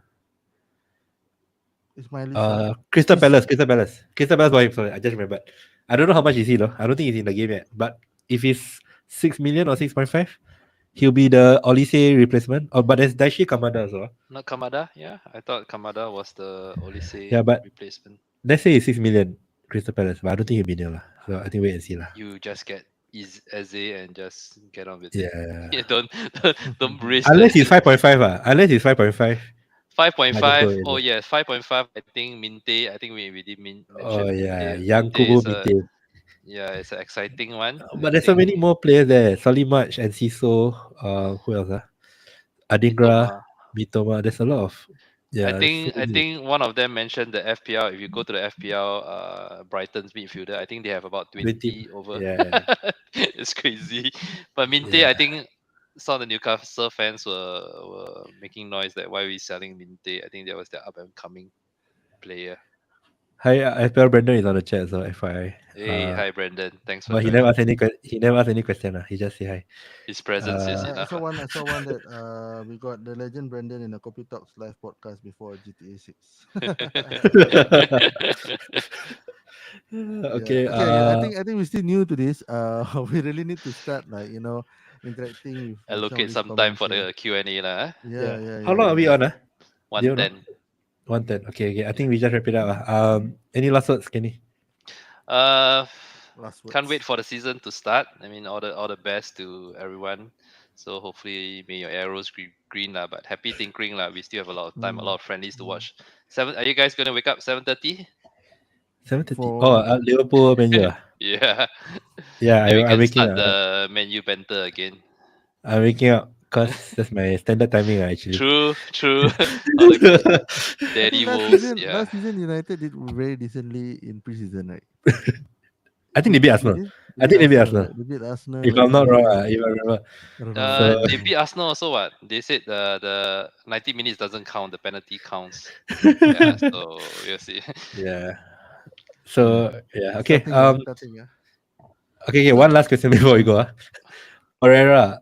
Ismail Issa. Crystal Palace. Crystal Palace bought him. Sorry, I just remembered. I don't know how much is he though. I don't think he's in the game yet. But if he's 6 million or 6.5, he'll be the Olise replacement. Oh, but there's Daishi Kamada as well. Not Kamada. Yeah, I thought Kamada was the Olise Yeah, but replacement. let's say it's 6 million Crystal Palace, but I don't think he'll be there lah. So I think wait and see lah. You just get Eze and just get on with Yeah. it. Yeah, don't risk Unless the he's 5.5. Unless he's 5.5. 5.5. go Oh with yes, 5.5. I think Minte. I think we did Oh mention yeah, Minte. young Minte Kubo is Mite. it's an exciting one. I But there's so think many more players there. Solimarch and Siso. Who else? Adingra, Mitoma. Mitoma. There's a lot of I so think I many. think one of them mentioned the FPL. If you go to the FPL, Brighton's midfielder, I think they have about 20 over. Yeah. It's crazy. But Minte, Yeah. I think some of the Newcastle fans were making noise that why we selling Minte. I think that was the up and coming player. Hi, FPL Brandon is on the chat, so FYI. Hey, hi Brandon. Thanks for But he joining. never asked any. He never asked any question. He just say hi. His presence is I enough. saw one. I saw one that we got the legend Brandon in a Copy Talks live podcast before GTA 6. Okay. Yeah. Okay. I think we're still new to this. We really need to start interacting with some of Allocate these some time comments for here. the Q&A lah. Yeah. Yeah. How long are we on? Do you know? 110. 110. Okay. I think we just wrap it up. Any last words, Kenny? Uh, Last words. Can't wait for the season to start. I mean, all the best to everyone. So hopefully, may your arrows green lah. But happy tinkering lah. We still have a lot of time, a lot of friendlies to watch. Are you guys gonna wake up 7:30? 7:30. For- Oh, Liverpool menu. Yeah. Yeah, Then we I'm can waking start up. the menu banter again. I'm waking up because that's my standard timing actually. True. All the I daddy think wolves. Yeah. last season United did very decently in preseason, right? I think they beat Arsenal. I think they beat Arsenal. Right? They beat Arsenal. If I I'm not think wrong, they- if I remember. I don't know. They beat Arsenal also. What they said, the 90 minutes doesn't count. The penalty counts. Yeah. So we'll see. Yeah. So yeah, okay. Starting, yeah. Okay. One last question before we go. Pereira.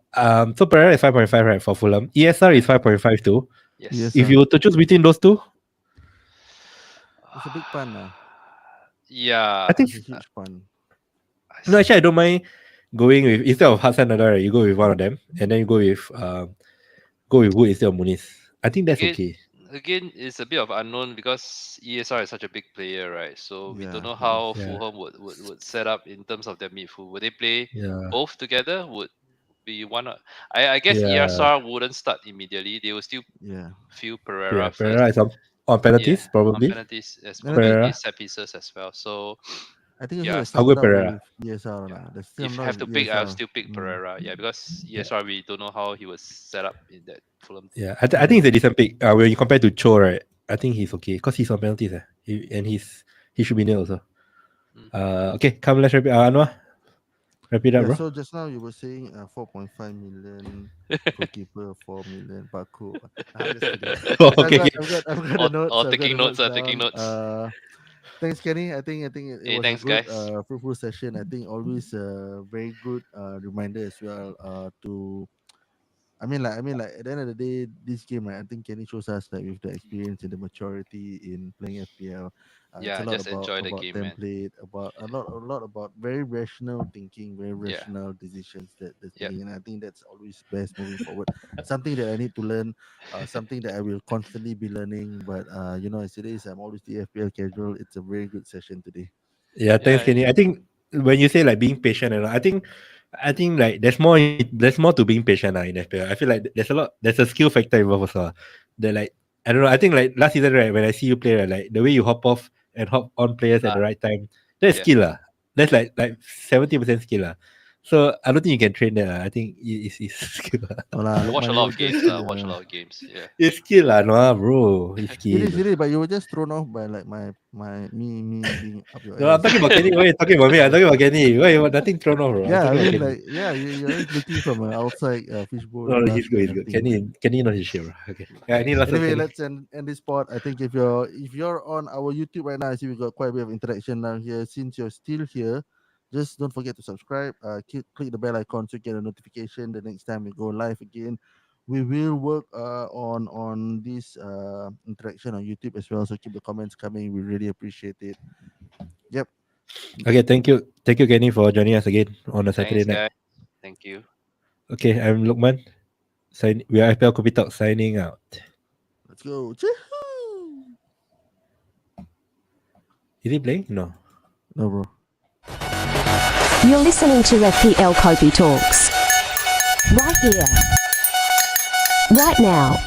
So Pereira is 5.5, right, for Fulham. ESR is 5.5 too. Yes. Yes. If you were to choose between those two, It's a big pun. Yeah. I think It's a huge pun. no. Actually, I don't mind going with instead of Hassan Nadal, right, you go with one of them, and then you go with Wood instead of Muniz. I think that's okay. Again, it's a bit of unknown because ESR is such a big player, right? So we Yeah, don't know it how is. Yeah. Fulham would set up in terms of their midfield. Would they play Yeah. both together? Would be one. I guess Yeah. ESR wouldn't start immediately. They will still Yeah. feel Yeah, Pereira first. Pereira is on penalties probably. On penalties, as Pereira. probably set pieces as well. So I think Yeah, it's I'll go Pereira. ESR. Yeah. There's if still have to pick, I'll still pick Mm. Pereira. Yeah, because ESR we don't know how he was set up in that Fulham team. Yeah, I think it's a decent pick. When you compare to Cho, right? I think he's okay because he's on penalties. And he should be there also. Okay, come let's wrap it. Anwar, wrap it up, Yeah, bro. so just now you were saying 4.5 million goalkeeper, 4 million Baku. I'm just kidding. Okay. I've got the notes. I've got taking the notes, taking down. notes. Thanks, Kenny. I think it Hey, was thanks, a good, guys. fruitful session. I think always a very good reminder as well. I mean, like at the end of the day, this game, right? I think Kenny shows us that with the experience and the maturity in playing FPL, it's Yeah, a lot just about enjoy the game, man. template, about a lot about very rational thinking, very Yeah. rational decisions that's Yep. taking. And I think that's always best moving forward. Something that I need to learn, something that I will constantly be learning. But as it is, I'm always the FPL casual. It's a very good session today. Yeah, thanks, Yeah. Kenny. I think when you say like being patient, and all, I think like there's more to being patient in FPL. I feel like there's a skill factor involved also. That like I don't know. I think like last season, right, when I see you play, right, like the way you hop off and hop on players at the right time, that's Yeah. skill lah. That's like 70% skill lah. So I don't think you can train that. I think it's skill lah. No lah, Watch a Lukman, lot you of were games. just, Watch a lot of games. Yeah. It's skill lah, no, bro. It's skill. It is, but you were just thrown off by like me being up your No, I'm ass. talking about Kenny. Why are you talking about me? I'm talking about Kenny. Why you nothing thrown off, bro? I'm Yeah, I talking mean, about like, you're always looking from an outside fishbowl. Kenny. No, glass he's good. He's kind of good. thing. Kenny knows his shit, bro. Okay. Yeah, any last Anyway, Kenny? let's end this part. I think if you're on our YouTube right now, I see we got quite a bit of interaction down here. Since you're still here, just don't forget to subscribe. Click the bell icon so you get a notification the next time we go live again. We will work on this interaction on YouTube as well. So keep the comments coming. We really appreciate it. Yep. Okay, thank you, Kenny, for joining us again on a Saturday Thanks, night. guys. Thank you. Okay, I'm Lukman. We are FPL Kopi Talk signing out. Let's go. Chee-hoo! Is he playing? No. No, bro. You're listening to FPL Kopi Talks. Right here. Right now.